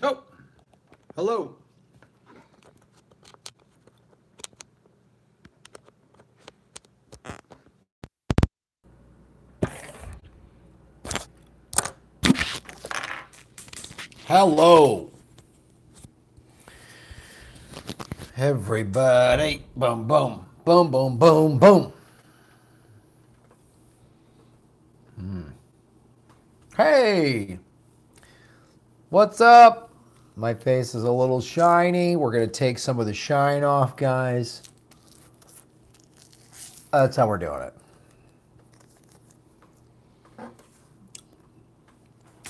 Oh, hello. Hello, everybody. Boom, boom, boom, boom, boom, boom. Hey, what's up? My face is a little shiny. We're going to take some of the shine off, guys. That's how we're doing it.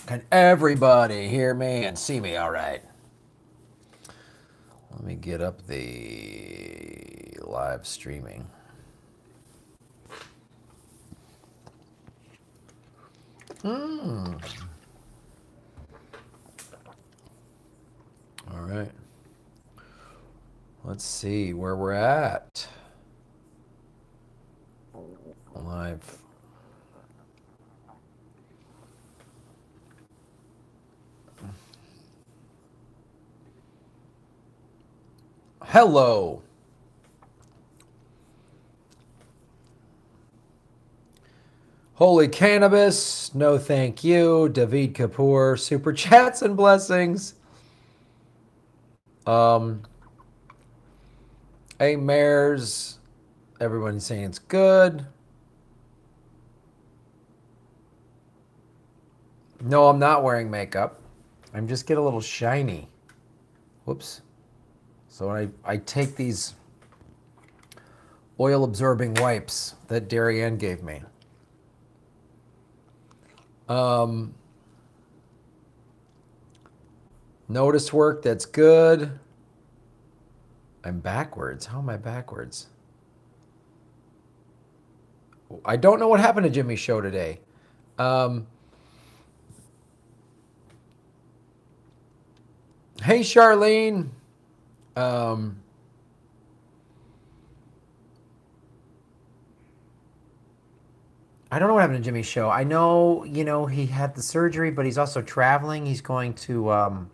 Can everybody hear me and see me all right? Let me get up the live streaming. All right. Let's see where we're at. Live. Hello. Holy Cannabis, no thank you. David Kapoor, super chats and blessings. Hey, Mares, everyone's saying it's good. No, I'm not wearing makeup. I'm just get a little shiny. Whoops. So I take these oil-absorbing wipes that Darius gave me. Notice work, that's good. I'm backwards. How am I backwards? I don't know what happened to Jimmy's show today. Hey, Charlene. I don't know what happened to Jimmy's show. I know, he had the surgery, but he's also traveling. He's going to,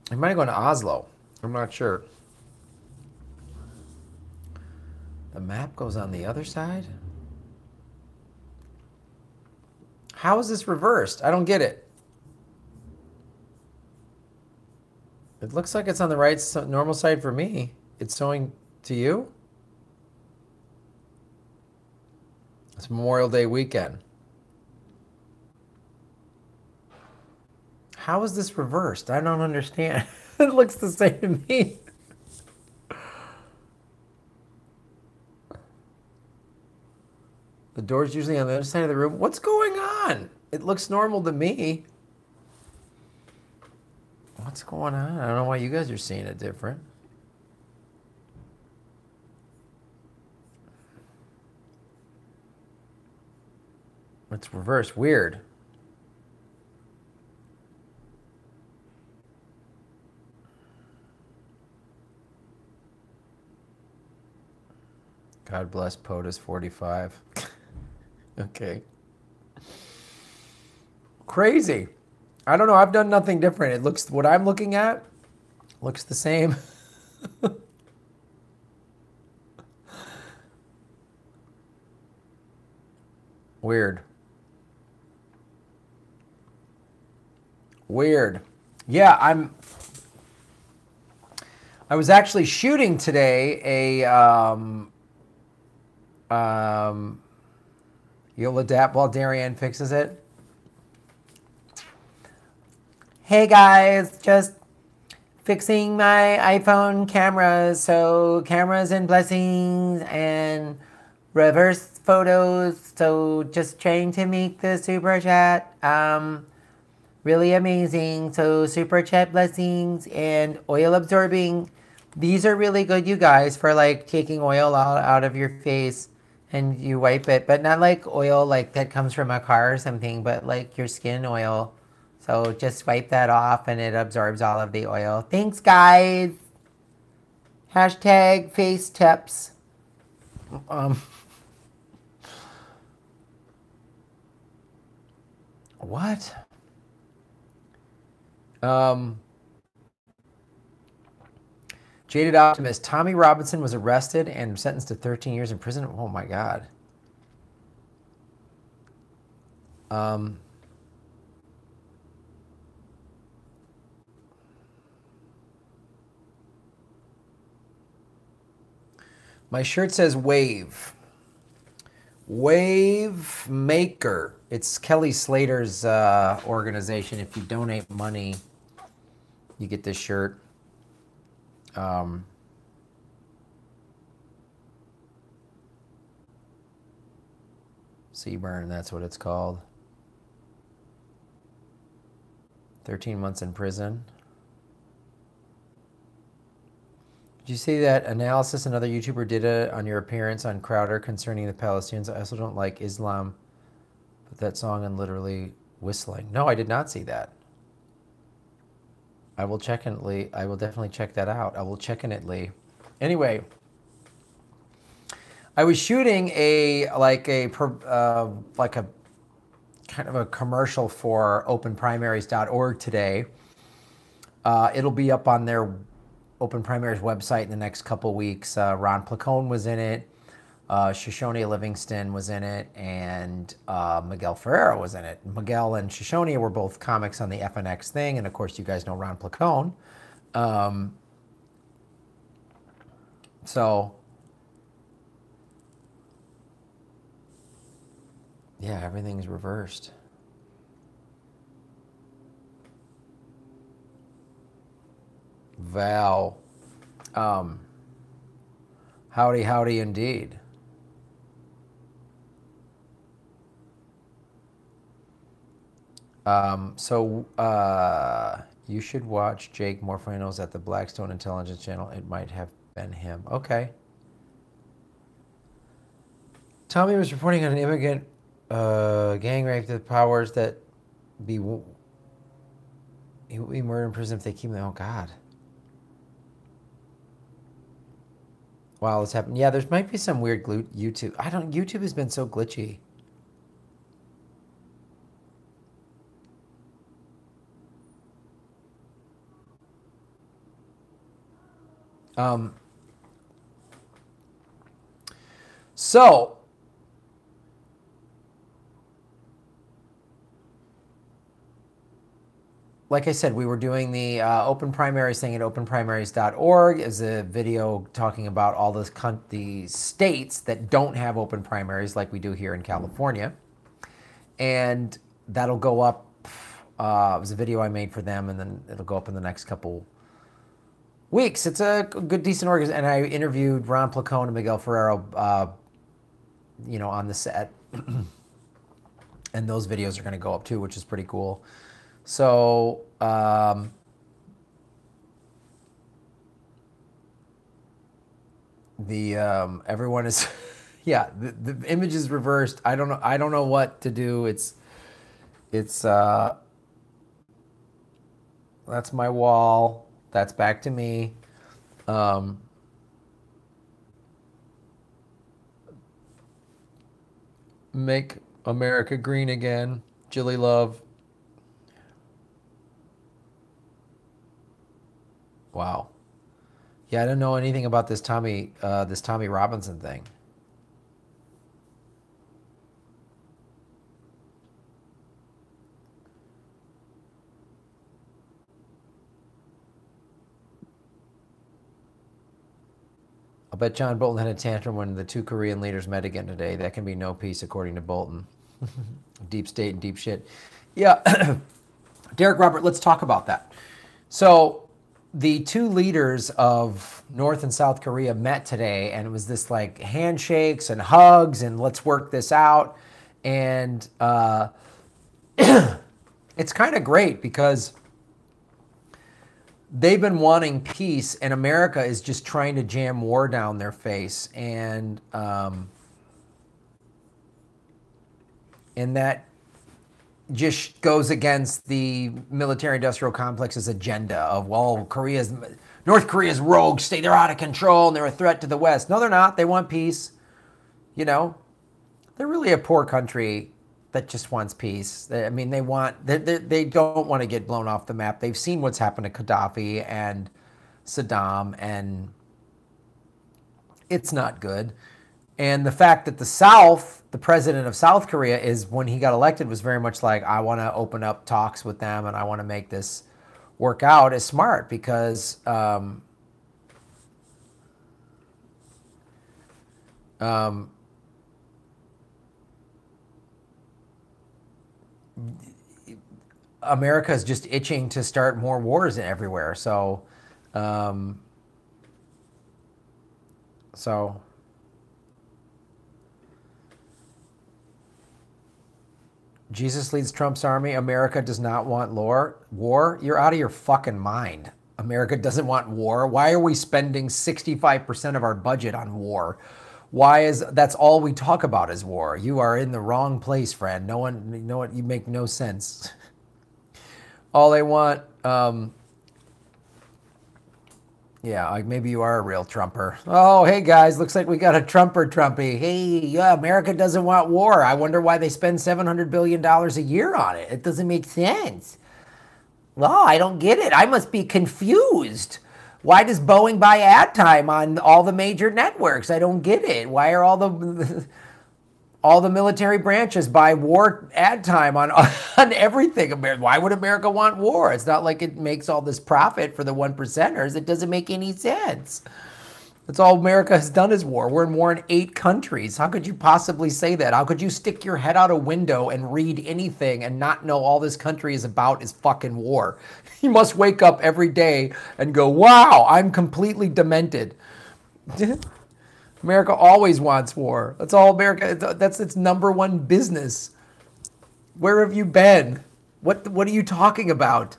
he might have gone to Oslo. I'm not sure. The map goes on the other side? How is this reversed? I don't get it. It looks like it's on the right normal side for me. It's showing to you? It's Memorial Day weekend. How is this reversed? I don't understand. It looks the same to me. The door's usually on the other side of the room. What's going on? It looks normal to me. What's going on? I don't know why you guys are seeing it different. It's reversed. Weird. God bless POTUS 45. Okay. Crazy. I don't know. I've done nothing different. It looks, what I'm looking at looks the same. Weird. Weird. Yeah, I was actually shooting today you'll adapt while Darius fixes it. Hey guys, just fixing my iPhone cameras. So cameras and blessings and reverse photos. So just trying to make the super chat really amazing. So super chat blessings and oil absorbing. These are really good, you guys, for like taking oil out of your face and you wipe it, but not like oil like that comes from a car or something, but like your skin oil. So just wipe that off and it absorbs all of the oil. Thanks, guys. Hashtag face tips. What? Jaded Optimist. Tommy Robinson was arrested and sentenced to 13 years in prison. Oh my God. My shirt says Wave. Wave Maker. It's Kelly Slater's organization. If you donate money, you get this shirt. Seaburn, that's what it's called. 13 months in prison. Did you see that analysis another YouTuber did on your appearance on Crowder concerning the Palestinians? I also don't like Islam. Put that song on literally whistling. No, I did not see that. I will check in it, Lee. I will definitely check that out. I will check in it, Lee. Anyway, I was shooting a kind of a commercial for openprimaries.org today. It'll be up on their Open Primaries website in the next couple weeks. Ron Placone was in it. Shoshone Livingston was in it, and Miguel Ferreira was in it. Miguel and Shoshone were both comics on the FNX thing, and of course you guys know Ron Placone. So, yeah, everything's reversed. Val. Howdy, howdy indeed. You should watch Jake Morfino's at the Blackstone Intelligence Channel. It might have been him. Okay. Tommy was reporting on an immigrant gang rape. The powers that he will be murdered in prison if they keep him. Oh God. Wow, this happened. Yeah, there might be some weird YouTube. YouTube has been so glitchy. So like I said, we were doing the open primaries thing at openprimaries.org. Is a video talking about all the states that don't have open primaries like we do here in California. And that'll go up. It was a video I made for them, and then it'll go up in the next couple weeks. It's a good, decent organization. And I interviewed Ron Placone and Miguel Ferrero, on the set. And those videos are going to go up too, which is pretty cool. So, everyone is, yeah, the image is reversed. I don't know what to do. That's my wall. That's back to me. Make America green again. Jilly Love. Wow. Yeah, I didn't know anything about this Tommy Robinson thing. I'll bet John Bolton had a tantrum when the two Korean leaders met again today. That can be no peace, according to Bolton. Deep state and deep shit. Yeah. Derek Robert, let's talk about that. So the two leaders of North and South Korea met today, and it was this like handshakes and hugs and let's work this out. And it's kind of great because they've been wanting peace, and America is just trying to jam war down their face. And that just goes against the military-industrial complex's agenda of, well, North Korea's rogue state, they're out of control and they're a threat to the West. No, they're not. They want peace. You know, they're really a poor country. that just wants peace. I mean, they don't want to get blown off the map. They've seen what's happened to Gaddafi and Saddam, and it's not good. And the fact that the South, the president of South Korea, is when he got elected was very much like, I want to open up talks with them and I want to make this work out, is smart because America is just itching to start more wars everywhere. So Jesus leads Trump's army. America does not want war. You're out of your fucking mind. America doesn't want war. Why are we spending 65% of our budget on war? That's all we talk about is war. You are in the wrong place, friend. No one, you know what? You make no sense. All they want, yeah, like maybe you are a real Trumper. Oh, hey guys, looks like we got a Trumper Trumpy. Hey, yeah, America doesn't want war. I wonder why they spend $700 billion a year on it. It doesn't make sense. Well, I don't get it. I must be confused. Why does Boeing buy ad time on all the major networks? I don't get it. Why are all the military branches buy war ad time on everything? Why would America want war? It's not like it makes all this profit for the 1%ers. It doesn't make any sense. That's all America has done is war. We're in war in 8 countries. How could you possibly say that? How could you stick your head out a window and read anything and not know all this country is about is fucking war? You must wake up every day and go, wow, I'm completely demented. America always wants war. That's all America, that's its #1 business. Where have you been? What are you talking about?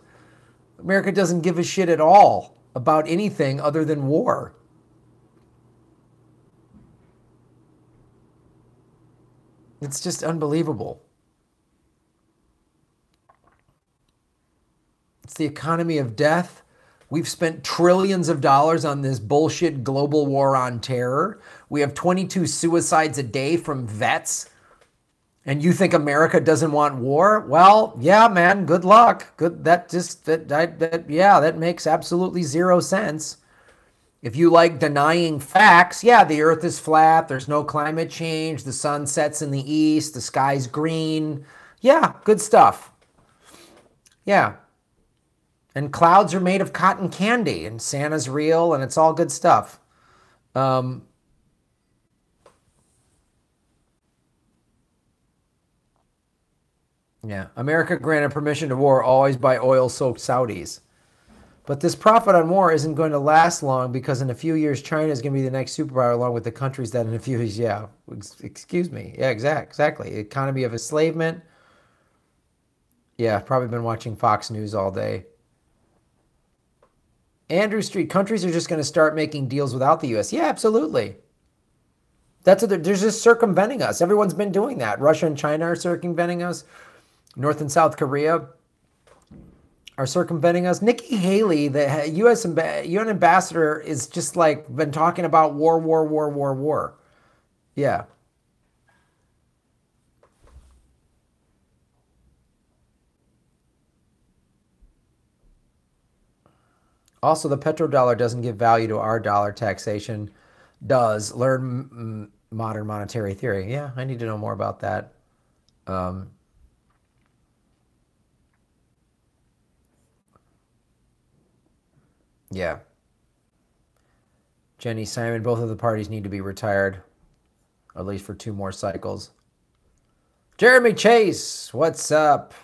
America doesn't give a shit at all about anything other than war. It's just unbelievable. It's the economy of death. We've spent trillions of dollars on this bullshit global war on terror. We have 22 suicides a day from vets. And you think America doesn't want war? Well, yeah, man, good luck. That makes absolutely zero sense. If you like denying facts, yeah, the earth is flat, there's no climate change, the sun sets in the east, the sky's green. Yeah, good stuff. Yeah. And clouds are made of cotton candy, and Santa's real, and it's all good stuff. Yeah, America granted permission to war always by oil-soaked Saudis. But this profit on war isn't going to last long because in a few years, China is going to be the next superpower along with the countries that in a few years, yeah, excuse me. Yeah, exactly. Economy of enslavement. Yeah, probably been watching Fox News all day. Andrew Street, countries are just going to start making deals without the U.S. Yeah, absolutely. That's what they're just circumventing us. Everyone's been doing that. Russia and China are circumventing us. North and South Korea are circumventing us. Nikki Haley, the UN ambassador, is just like been talking about war. Yeah. Also, the petrodollar doesn't give value to our dollar. Taxation does. Learn modern monetary theory. Yeah, I need to know more about that. Yeah. Jenny Simon, both of the parties need to be retired, at least for 2 more cycles. Jeremy Chase, what's up?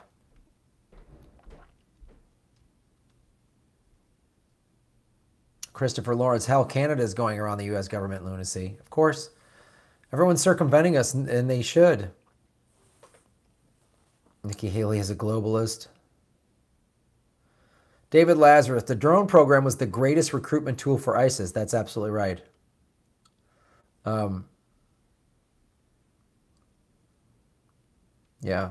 Christopher Lawrence, hell, Canada is going around the U.S. government lunacy. Of course. Everyone's circumventing us, and they should. Nikki Haley is a globalist. David Lazarus, the drone program was the greatest recruitment tool for ISIS. That's absolutely right. Yeah.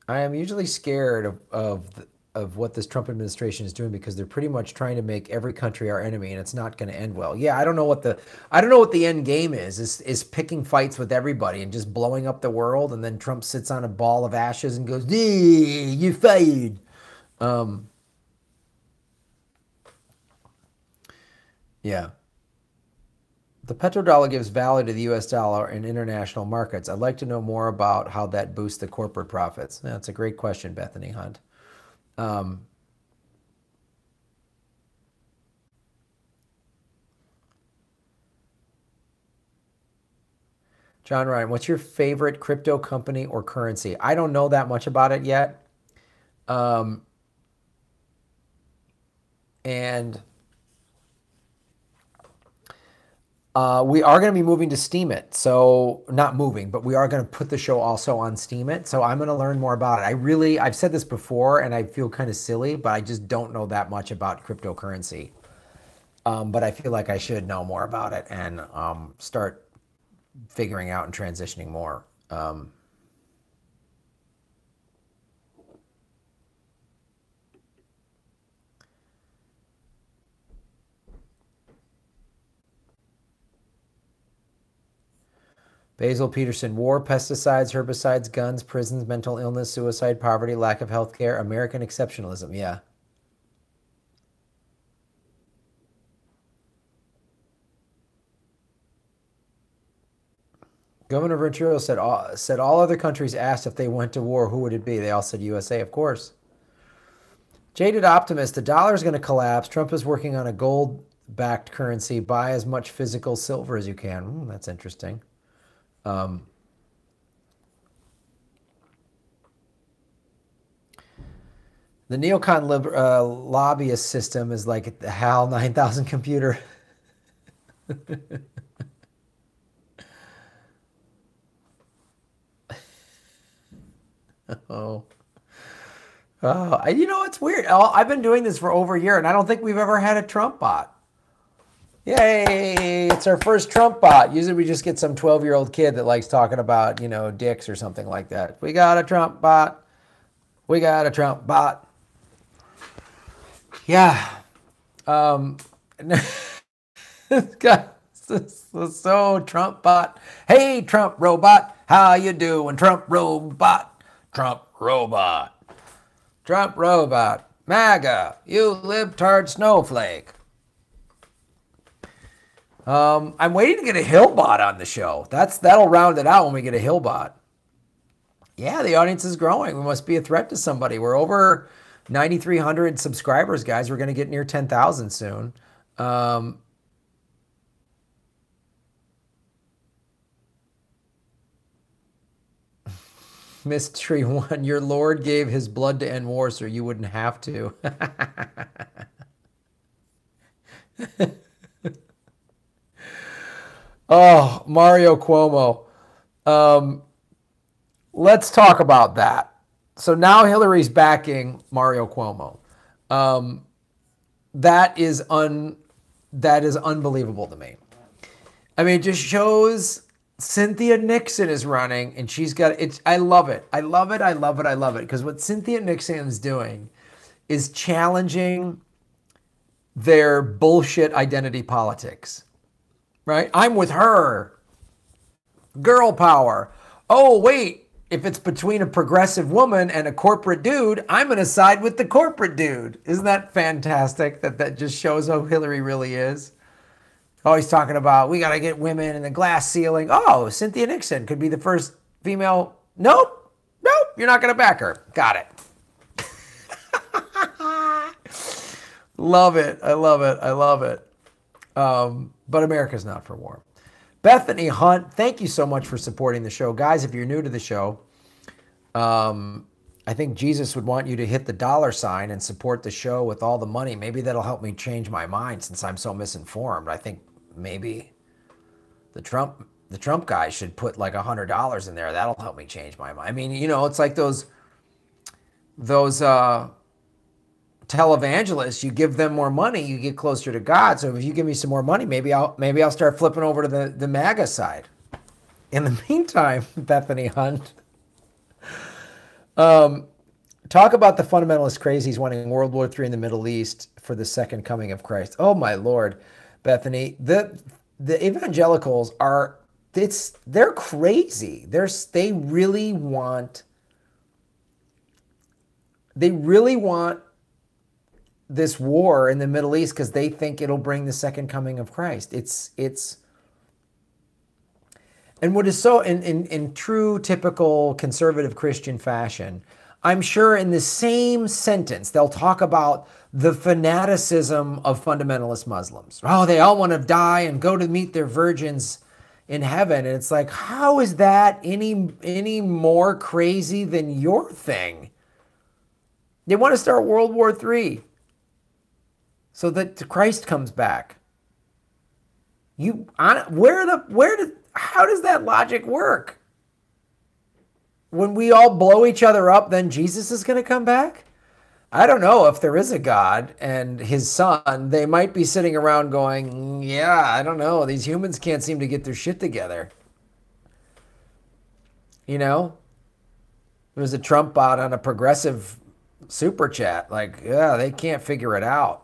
I am usually scared of of what this Trump administration is doing, because they're pretty much trying to make every country our enemy, and it's not going to end well. Yeah, I don't know what the end game is picking fights with everybody and just blowing up the world, and then Trump sits on a ball of ashes and goes, "You fired." Yeah. The petrodollar gives value to the U.S. dollar in international markets. I'd like to know more about how that boosts the corporate profits. That's a great question, Bethany Hunt. John Ryan, what's your favorite crypto company or currency? I don't know that much about it yet. We are going to be moving to Steemit. So not moving, but we are going to put the show also on Steemit. So I'm going to learn more about it. I've said this before and I feel kind of silly, but I just don't know that much about cryptocurrency. But I feel like I should know more about it and start figuring out and transitioning more. Basil Peterson, war, pesticides, herbicides, guns, prisons, mental illness, suicide, poverty, lack of health care, American exceptionalism. Yeah. Governor Ventura said all other countries asked if they went to war, who would it be? They all said USA, of course. Jaded optimist, the dollar is going to collapse. Trump is working on a gold-backed currency. Buy as much physical silver as you can. That's interesting. The neocon lobbyist system is like the HAL 9000 computer. Oh, you know, it's weird. I've been doing this for over a year, and I don't think we've ever had a Trump bot. Yay, it's our first Trump bot. Usually we just get some 12-year-old kid that likes talking about, you know, dicks or something like that. We got a Trump bot. We got a Trump bot. Yeah. So Trump bot. Hey, Trump robot. How you doing, Trump robot? Trump robot. Trump robot. MAGA. You libtard snowflake. I'm waiting to get a Hill bot on the show. That'll round it out when we get a Hill bot. Yeah, the audience is growing. We must be a threat to somebody. We're over 9,300 subscribers, guys. We're going to get near 10,000 soon. Mystery One, your Lord gave his blood to end war, so you wouldn't have to. Oh, Mario Cuomo. Let's talk about that. So now Hillary's backing Mario Cuomo. That is unbelievable to me. I mean, it just shows Cynthia Nixon is running, and she's got it. I love it. I love it. I love it. I love it. Because what Cynthia Nixon is doing is challenging their bullshit identity politics. Right? I'm with her. Girl power. Oh, wait. If it's between a progressive woman and a corporate dude, I'm going to side with the corporate dude. Isn't that fantastic? That just shows how Hillary really is. Always talking about, we got to get women in the glass ceiling. Oh, Cynthia Nixon could be the first female. Nope. Nope. You're not going to back her. Got it. Love it. I love it. I love it. But America's not for war. Bethany Hunt, thank you so much for supporting the show. Guys, if you're new to the show, I think Jesus would want you to hit the $sign and support the show with all the money. Maybe that'll help me change my mind since I'm so misinformed. I think maybe the Trump guy should put like $100 in there. That'll help me change my mind. I mean, you know, it's like those televangelists, you give them more money, you get closer to God. So if you give me some more money, maybe I'll start flipping over to the MAGA side. In the meantime, Bethany Hunt, Talk about the fundamentalist crazies wanting World War III in the Middle East for the second coming of Christ. Oh my Lord, Bethany. The evangelicals are, they're crazy. They really want this war in the Middle East because they think it'll bring the second coming of Christ. And what is so, in true typical conservative Christian fashion, I'm sure in the same sentence, they'll talk about the fanaticism of fundamentalist Muslims. Oh, they all want to die and go to meet their virgins in heaven. And it's like, how is that any more crazy than your thing? They want to start World War III so that Christ comes back. How does that logic work? When we all blow each other up, then Jesus is going to come back? I don't know. If there is a God and his son, they might be sitting around going, yeah, I don't know. These humans can't seem to get their shit together. You know? There was a Trump bot on a progressive super chat. Like, yeah, they can't figure it out.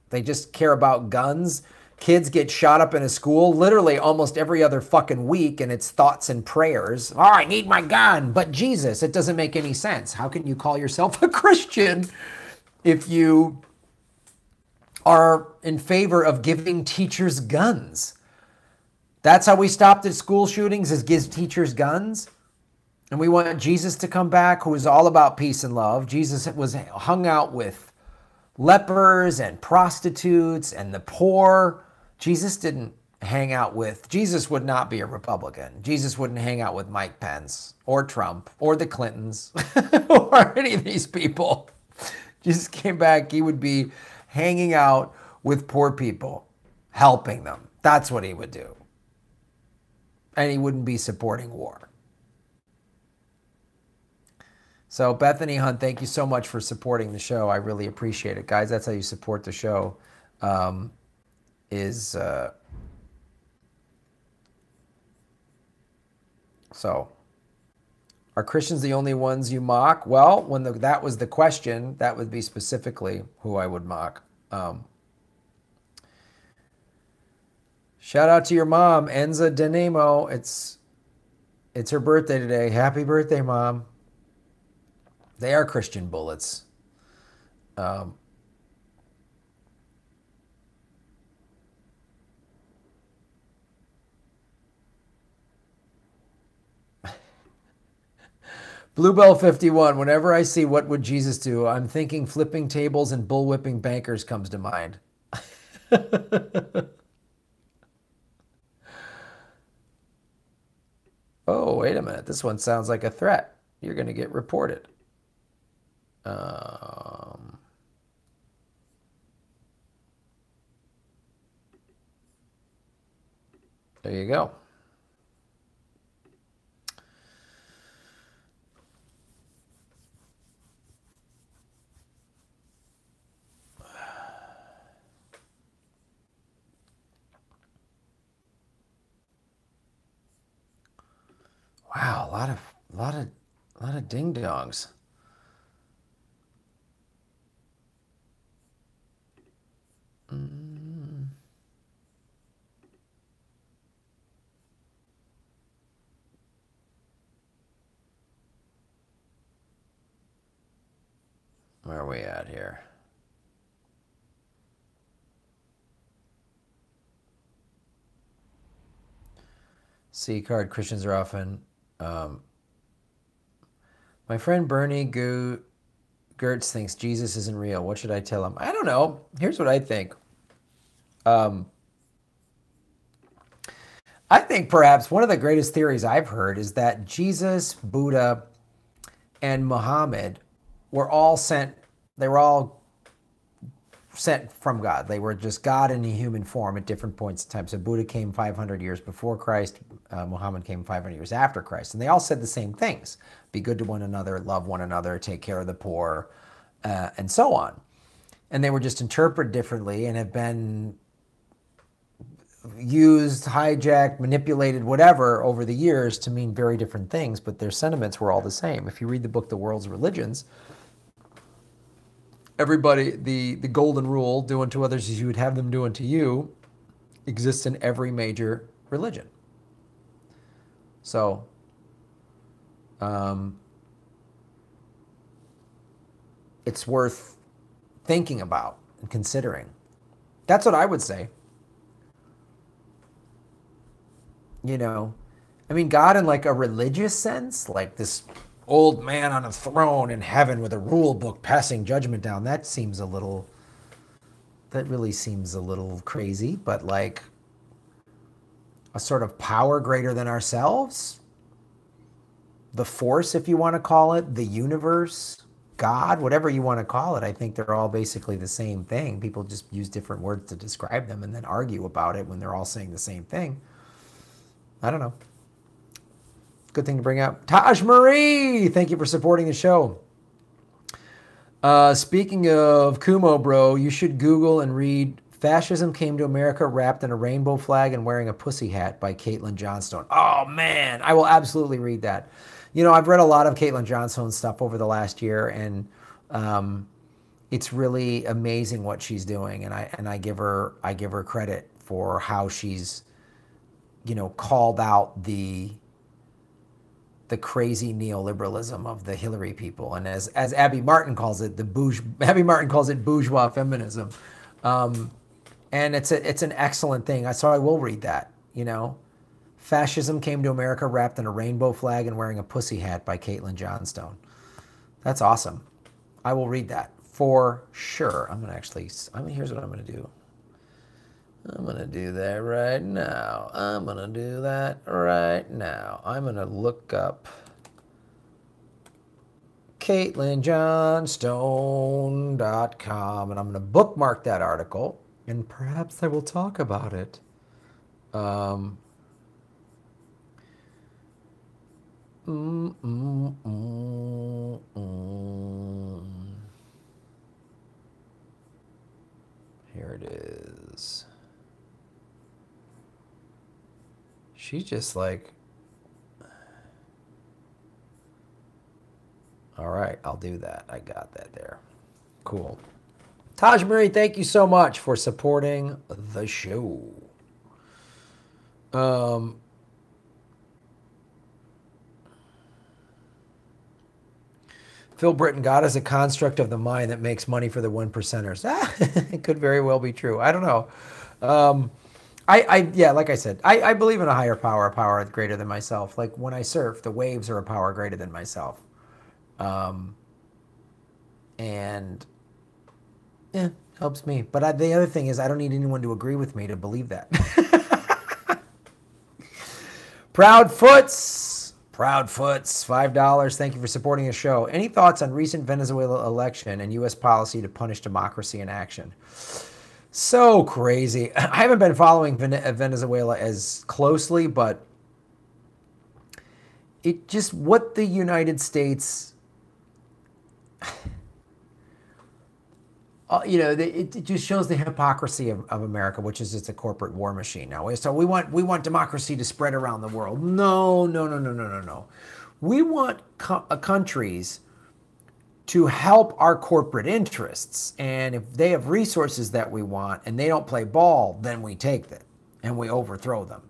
They just care about guns. Kids get shot up in a school literally almost every other fucking week, and it's thoughts and prayers. Oh, I need my gun. But Jesus, it doesn't make any sense. How can you call yourself a Christian if you are in favor of giving teachers guns? That's how we stopped at school shootings, is give teachers guns. And we want Jesus to come back, who is all about peace and love. Jesus was hung out with lepers and prostitutes and the poor. Jesus didn't hang out with, Jesus would not be a Republican. Jesus wouldn't hang out with Mike Pence or Trump or the Clintons or any of these people. Jesus came back, he would be hanging out with poor people, helping them. That's what he would do. And he wouldn't be supporting war. So Bethany Hunt, thank you so much for supporting the show. I really appreciate it. Guys, that's how you support the show. So, are Christians the only ones you mock? Well, when that was the question, that would be specifically who I would mock. Shout out to your mom, Enza Denemo. It's her birthday today. Happy birthday, Mom. They are Christian bullets. Bluebell 51, whenever I see what would Jesus do, I'm thinking flipping tables and bullwhipping bankers comes to mind. Oh, wait a minute. This one sounds like a threat. You're going to get reported. There you go. Wow, a lot of ding dongs. Where are we at here? C card Christians are often. My friend Bernie Gertz thinks Jesus isn't real. What should I tell him? I don't know. Here's what I think. I think perhaps one of the greatest theories I've heard is that Jesus, Buddha, and Muhammad were all sent. They were all sent from God. They were just God in a human form at different points in time. So Buddha came 500 years before Christ. Muhammad came 500 years after Christ. And they all said the same things. Be good to one another, love one another, take care of the poor, and so on. And they were just interpreted differently and have been used, hijacked, manipulated, whatever, over the years to mean very different things, but their sentiments were all the same. If you read the book The World's Religions, everybody, the golden rule, do unto others as you would have them do unto you, exists in every major religion. So, it's worth thinking about and considering. That's what I would say. You know, I mean, God in like a religious sense, like this old man on a throne in heaven with a rule book passing judgment down, that really seems a little crazy, but like a sort of power greater than ourselves, the force, if you want to call it, the universe, God, whatever you want to call it. I think they're all basically the same thing. People just use different words to describe them and then argue about it when they're all saying the same thing. I don't know. Good thing to bring up. Taj Marie, thank you for supporting the show. Speaking of Kumo, bro, you should Google and read Fascism Came to America Wrapped in a Rainbow Flag and Wearing a Pussy Hat by Caitlin Johnstone. Oh, man, I will absolutely read that. You know, I've read a lot of Caitlin Johnstone's stuff over the last year, and it's really amazing what she's doing, and I give her credit for how she's, you know, called out the crazy neoliberalism of the Hillary people, and as Abby Martin calls it, bourgeois feminism, and it's an excellent thing. So I will read that. You know, Fascism Came to America Wrapped in a Rainbow Flag and Wearing a Pussy Hat by Caitlin Johnstone. That's awesome. I will read that for sure. Here's what I'm gonna do. I'm going to do that right now. I'm going to do that right now. I'm going to look up CaitlinJohnstone.com, and I'm going to bookmark that article, and perhaps I will talk about it. Here it is. She's just like, all right, I'll do that. I got that there. Cool. Taj Marie, thank you so much for supporting the show. Phil Britton, God is a construct of the mind that makes money for the one percenters. It could very well be true. I don't know. Yeah, like I said, I believe in a higher power, a power greater than myself. Like when I surf, the waves are a power greater than myself. And yeah, helps me. But the other thing is I don't need anyone to agree with me to believe that. Proudfoots, $5. Thank you for supporting the show. Any thoughts on recent Venezuela election and U.S. policy to punish democracy in action? So crazy. I haven't been following Venezuela as closely, but it just, what the United States, you know, it just shows the hypocrisy of America, which is it's a corporate war machine now. So we want democracy to spread around the world. No. We want countries to help our corporate interests. And if they have resources that we want and they don't play ball, then we take them and we overthrow them.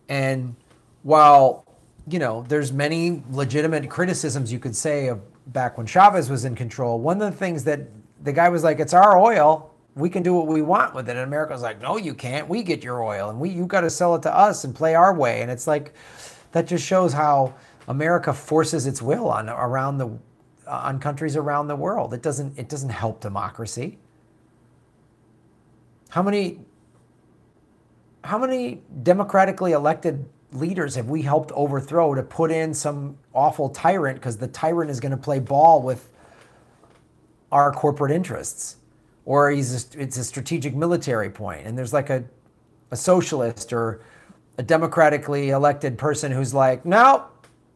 And while, you know, there's many legitimate criticisms you could say of back when Chavez was in control, one of the things that the guy was like, it's our oil, we can do what we want with it. And America's like, no, you can't. We get your oil and you got to sell it to us and play our way. And it's like, that just shows how America forces its will on countries around the world. It doesn't help democracy. How many democratically elected leaders have we helped overthrow to put in some awful tyrant because the tyrant is going to play ball with our corporate interests, or it's a strategic military point, and there's like a socialist or a democratically elected person who's like, no,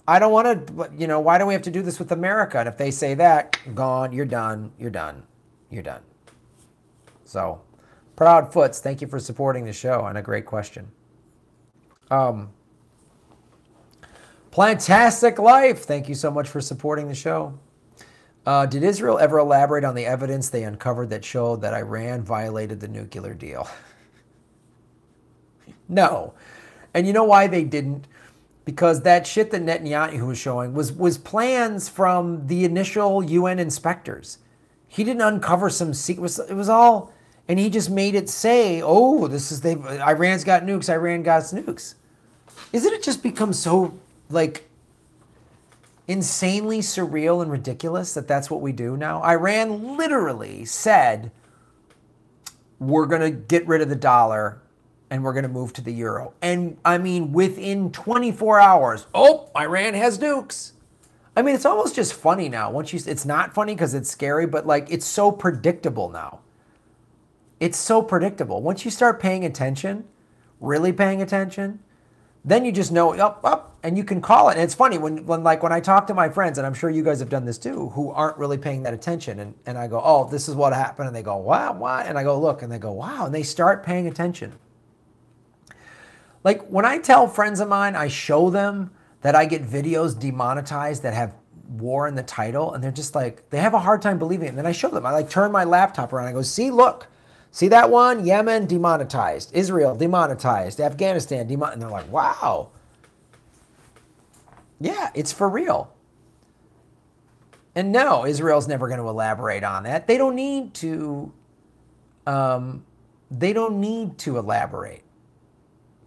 I don't want to, you know, why do we have to do this with America? And if they say that, gone, you're done. So, Proudfoots, thank you for supporting the show, and a great question. Plantastic Life, thank you so much for supporting the show. Did Israel ever elaborate on the evidence they uncovered that showed that Iran violated the nuclear deal? No. And you know why they didn't? Because that shit that Netanyahu was showing was plans from the initial UN inspectors. He didn't uncover some secrets. It was all, and he just made it say, oh, Iran's got nukes, Iran got nukes. Isn't it just become so, like, insanely surreal and ridiculous that that's what we do now? Iran literally said, we're going to get rid of the dollar and we're going to move to the euro. And I mean, within 24 hours, oh, Iran has nukes. I mean, it's almost just funny now. It's not funny because it's scary, but like, it's so predictable now. It's so predictable. Once you start paying attention, really paying attention, then you just know, up, and you can call it. And it's funny when I talk to my friends, and I'm sure you guys have done this too, who aren't really paying that attention, and I go, oh, this is what happened, and they go, wow, what? And I go, look, and they go, wow, and they start paying attention. Like when I tell friends of mine, I show them that I get videos demonetized that have war in the title, and they're just like, they have a hard time believing it. And then I show them, I like turn my laptop around, I go, see, look. See that one? Yemen, demonetized. Israel, demonetized. Afghanistan, demonetized. And they're like, wow. Yeah, it's for real. And no, Israel's never going to elaborate on that. They don't need to. They don't need to elaborate.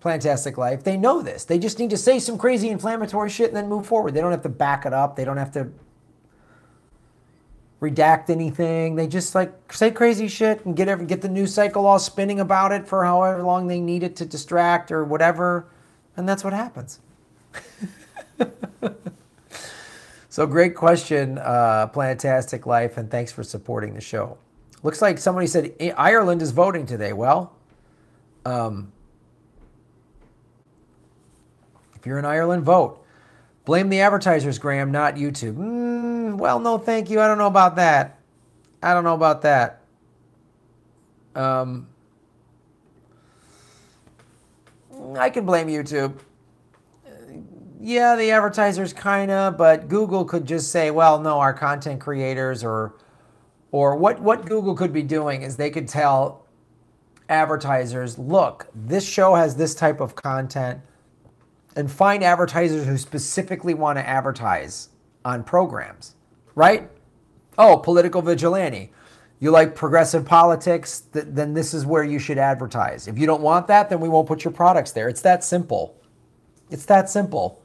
Plantastic Life, they know this. They just need to say some crazy inflammatory shit and then move forward. They don't have to back it up. They don't have to redact anything. They just like say crazy shit and get the news cycle all spinning about it for however long they need it to distract or whatever. And that's what happens. So great question, Plantastic Life, and thanks for supporting the show. Looks like somebody said Ireland is voting today. Well, if you're in Ireland, vote. Blame the advertisers, Graham, not YouTube. Well, no, thank you. I don't know about that. I don't know about that. I can blame YouTube. Yeah, the advertisers kind of, but Google could just say, well, no, our content creators or what Google could be doing is they could tell advertisers, look, this show has this type of content, and find advertisers who specifically want to advertise on programs, right? Oh, Political Vigilante. You like progressive politics, then this is where you should advertise. If you don't want that, then we won't put your products there. It's that simple. It's that simple.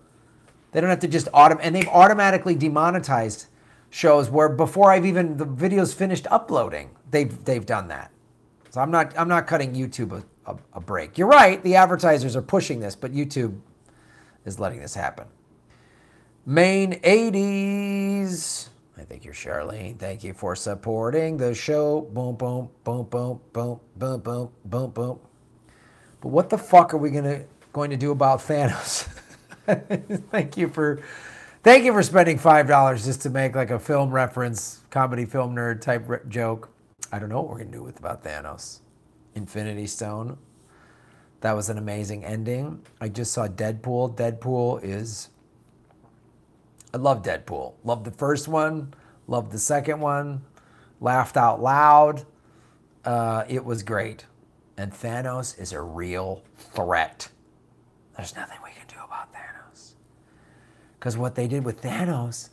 They don't have to just and they've automatically demonetized shows where before the video's finished uploading, they've done that. So I'm not cutting YouTube a break. You're right, the advertisers are pushing this, but YouTube is letting this happen. Main 80s. I think you're Charlene. Thank you for supporting the show. Boom, boom, boom, boom, boom, boom, boom, boom, boom. But what the fuck are we going to do about Thanos? Thank you for spending $5 just to make like a film reference, comedy film nerd type joke. I don't know what we're going to do about Thanos. Infinity Stone. That was an amazing ending. I just saw Deadpool. I love Deadpool. Loved the first one. Loved the second one. Laughed out loud. It was great. And Thanos is a real threat. There's nothing we can do about Thanos. Because what they did with Thanos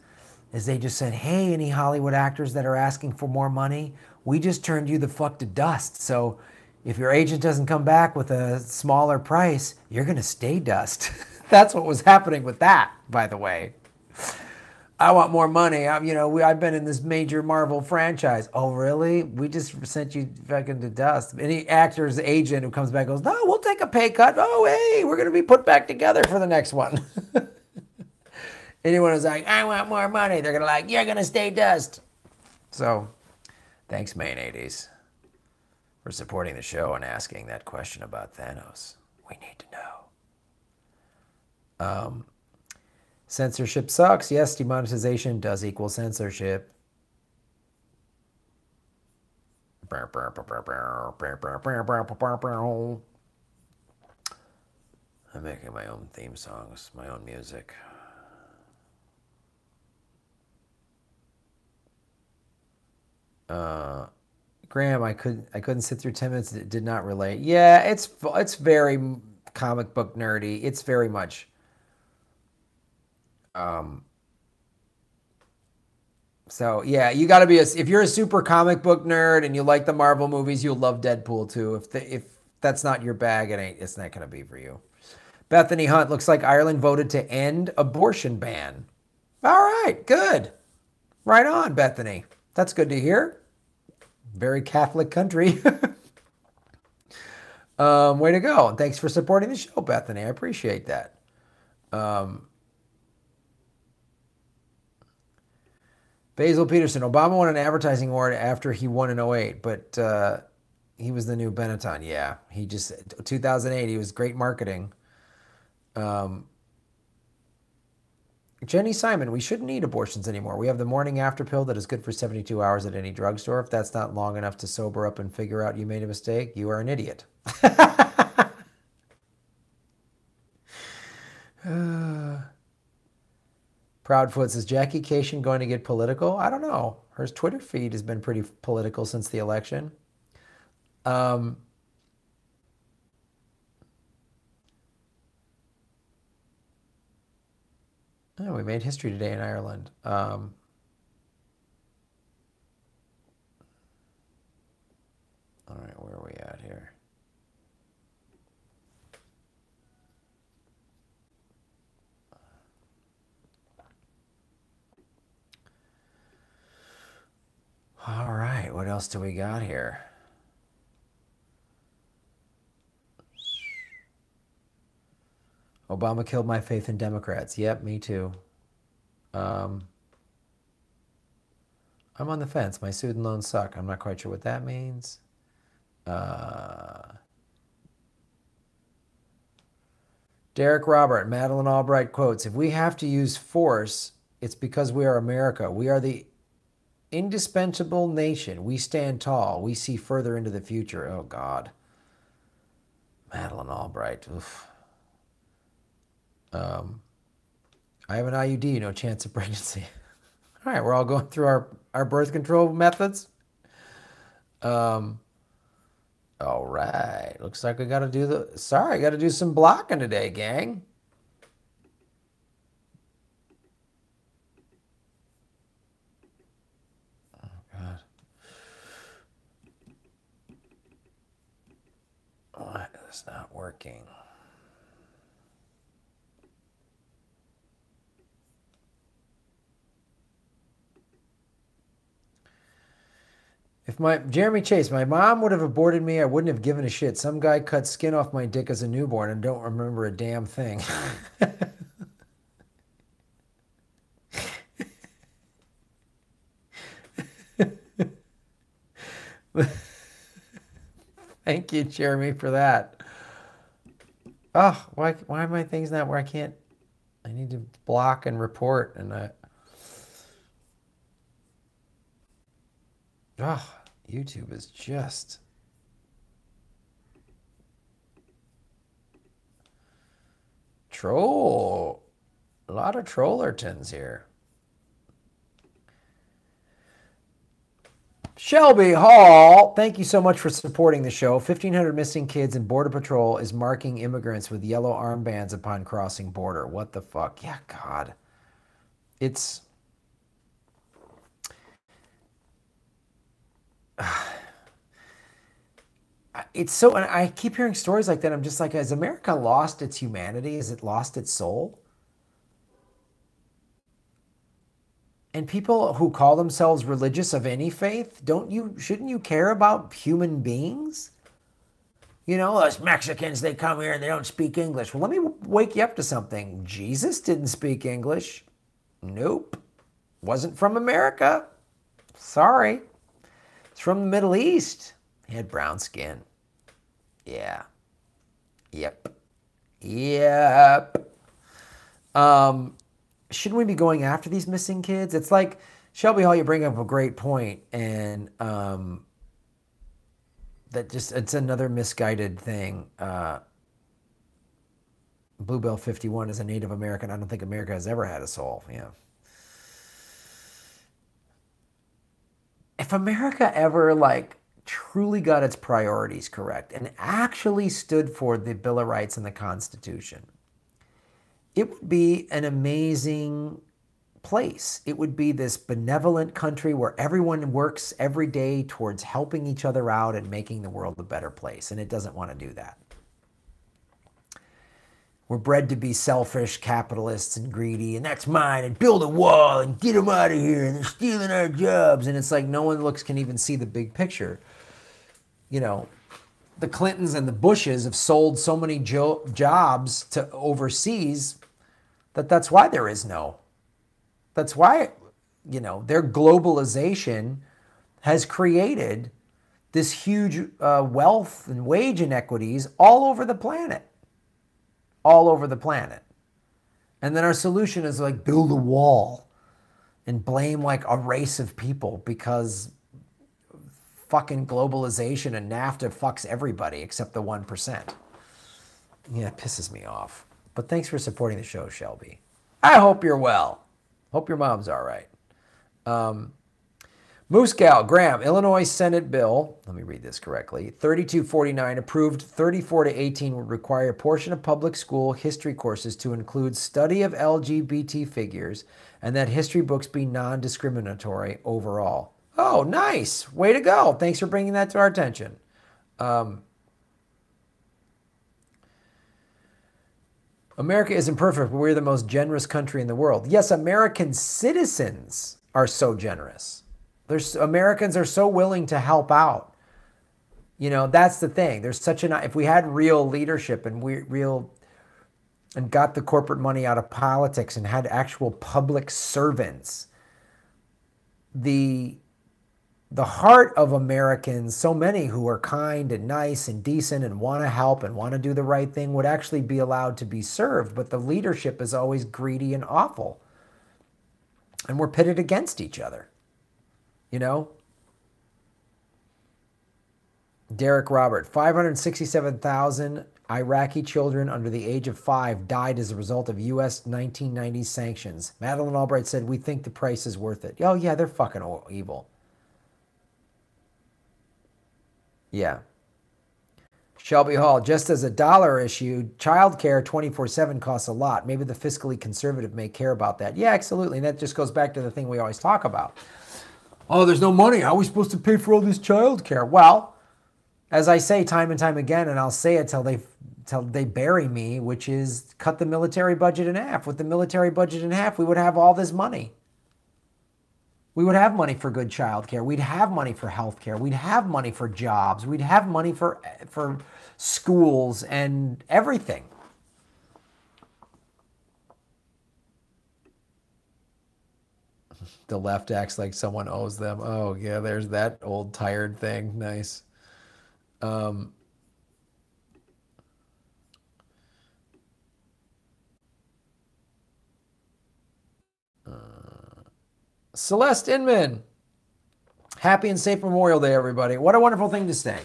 is they just said, hey, any Hollywood actors that are asking for more money, we just turned you the fuck to dust. So if your agent doesn't come back with a smaller price, you're going to stay dust. That's what was happening with that, by the way. I want more money. I've been in this major Marvel franchise. Oh, really? We just sent you fucking to dust. Any actor's agent who comes back goes, no, we'll take a pay cut. Oh, hey, we're going to be put back together for the next one. Anyone who's like, I want more money, they're going to like, you're going to stay dust. So, thanks, Main 80s. For supporting the show and asking that question about Thanos. We need to know. Censorship sucks. Yes, demonetization does equal censorship. I'm making my own theme songs, my own music. Graham, I couldn't sit through 10 minutes. It did not relate. Yeah, it's very comic book nerdy. It's very much. So yeah, you got to be if you're a super comic book nerd and you like the Marvel movies, you'll love Deadpool too. If that's not your bag, it's not gonna be for you. Bethany Hunt, looks like Ireland voted to end abortion ban. All right, good. Right on, Bethany. That's good to hear. Very Catholic country. Way to go. And thanks for supporting the show, Bethany. I appreciate that. Basil Peterson, Obama won an advertising award after he won in '08, but he was the new Benetton. Yeah, he just, 2008, he was great marketing. Jenny Simon, we shouldn't need abortions anymore. We have the morning after pill that is good for 72 hours at any drugstore. If that's not long enough to sober up and figure out you made a mistake, you are an idiot. Proudfoot says, Jackie Cation going to get political? I don't know. Her Twitter feed has been pretty political since the election. Oh, we made history today in Ireland. All right, where are we at here? All right, what else do we got here? Obama killed my faith in Democrats. Yep, me too. I'm on the fence. My student loans suck. I'm not quite sure what that means. Derek Robert, Madeleine Albright quotes, if we have to use force, it's because we are America. We are the indispensable nation. We stand tall. We see further into the future. Oh, God. Madeleine Albright. Oof. I have an IUD, no chance of pregnancy. All right, we're all going through our birth control methods. All right, looks like we got to do I got to do some blocking today, gang. Oh, God. Why is this not working? If Jeremy Chase, my mom would have aborted me, I wouldn't have given a shit. Some guy cut skin off my dick as a newborn and don't remember a damn thing. Thank you, Jeremy, for that. Oh, why are my things not where I can't? I need to block and report, and YouTube is just troll. A lot of trollertons here. Shelby Hall, thank you so much for supporting the show. 1,500 missing kids and Border Patrol is marking immigrants with yellow armbands upon crossing border. What the fuck? Yeah, God. It's so, and I keep hearing stories like that. I'm just like, has America lost its humanity? Has it lost its soul? And people who call themselves religious of any faith, shouldn't you care about human beings? You know, us Mexicans, they come here and they don't speak English. Well, let me wake you up to something. Jesus didn't speak English. Nope. Wasn't from America. Sorry. It's from the Middle East. He had brown skin. Yeah. Yep. Shouldn't we be going after these missing kids? It's like, Shelby Hall, you bring up a great point, and it's another misguided thing. Bluebell 51 is a Native American. I don't think America has ever had a soul. Yeah. if America ever like truly got its priorities correct and actually stood for the Bill of Rights and the Constitution, it would be an amazing place. It would be this benevolent country where everyone works every day towards helping each other out and making the world a better place. And it doesn't want to do that. We're bred to be selfish capitalists and greedy, and that's mine, and build a wall and get them out of here, and they're stealing our jobs. And it's like no one can even see the big picture. You know, the Clintons and the Bushes have sold so many jobs to overseas that's why there is no. That's why, you know, their globalization has created this huge wealth and wage inequities all over the planet. All over the planet. And then our solution is like build a wall and blame like a race of people because fucking globalization and NAFTA fucks everybody except the 1%. Yeah, it pisses me off. But thanks for supporting the show, Shelby. I hope you're well. Hope your mom's all right. Moose Gal, Graham, Illinois Senate bill, let me read this correctly, 3249 approved 34 to 18 would require a portion of public school history courses to include study of LGBT figures and that history books be non-discriminatory overall. Oh, nice. Way to go. Thanks for bringing that to our attention. America isn't perfect, but we're the most generous country in the world. Yes, American citizens are so generous. Americans are so willing to help out. You know, that's the thing. There's such an, if we had real leadership and and got the corporate money out of politics and had actual public servants, the heart of Americans, so many who are kind and nice and decent and want to help and want to do the right thing would actually be allowed to be served. But the leadership is always greedy and awful. And we're pitted against each other. You know? Derek Robert, 567,000 Iraqi children under the age of 5 died as a result of U.S. 1990s sanctions. Madeleine Albright said, we think the price is worth it. Oh, yeah, they're fucking evil. Yeah. Shelby Hall, just as a dollar issue, childcare 24/7 costs a lot. Maybe the fiscally conservative may care about that. Yeah, absolutely. And that just goes back to the thing we always talk about. Oh, there's no money. How are we supposed to pay for all this childcare? Well, as I say time and time again, and I'll say it till they bury me, which is cut the military budget in half. With the military budget in half, we would have all this money. We would have money for good childcare. We'd have money for healthcare. We'd have money for jobs. We'd have money for schools and everything. The left acts like someone owes them. Oh, yeah, there's that old tired thing. Nice. Celeste Inman. Happy and safe Memorial Day, everybody. What a wonderful thing to say.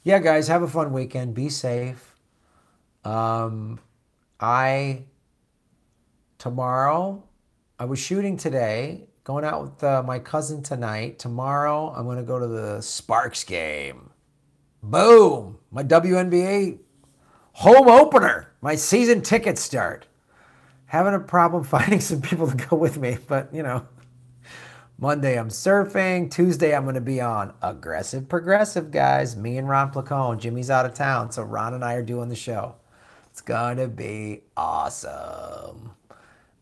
Yeah, guys, have a fun weekend. Be safe. Tomorrow, I was shooting today, going out with my cousin tonight. Tomorrow, I'm going to go to the Sparks game. Boom. My WNBA home opener. My season tickets start. Having a problem finding some people to go with me, but, you know. Monday, I'm surfing. Tuesday, I'm going to be on Aggressive Progressive, guys. Me and Ron Placone. Jimmy's out of town, so Ron and I are doing the show. It's going to be awesome.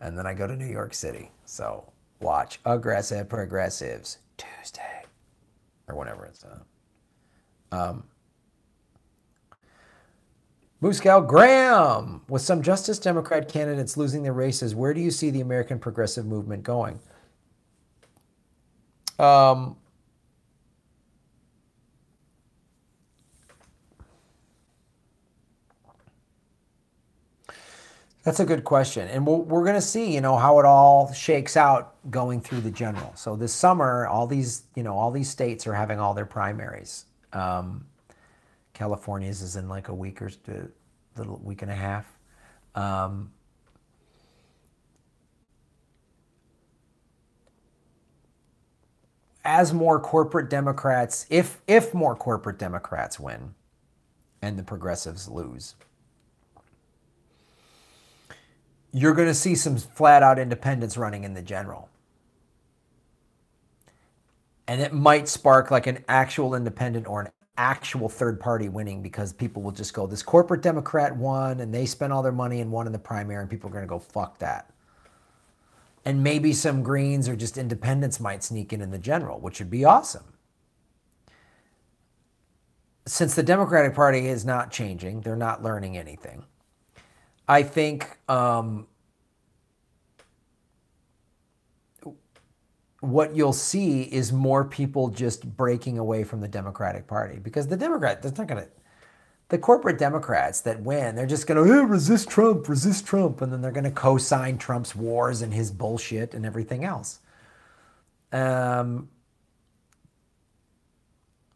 And then I go to New York City. So watch Aggressive Progressives Tuesday. Or whenever it's Moose Cow Graham. With some Justice Democrat candidates losing their races, where do you see the American progressive movement going? That's a good question. And we're going to see, you know, how it all shakes out going through the general. So this summer, all these states are having all their primaries. California's is in like a week or little week and a half. as more corporate Democrats, if more corporate Democrats win and the progressives lose, you're going to see some flat out independents running in the general. And it might spark like an actual independent or an actual third party winning, because people will just go, this corporate Democrat won and they spent all their money and won in the primary, and people are going to go, fuck that. And maybe some Greens or just independents might sneak in the general, which would be awesome. Since the Democratic Party is not changing, they're not learning anything. I think what you'll see is more people just breaking away from the Democratic Party, because the Democrat, that's not going to, the corporate Democrats that win, they're just going to resist Trump, and then they're going to co-sign Trump's wars and his bullshit and everything else.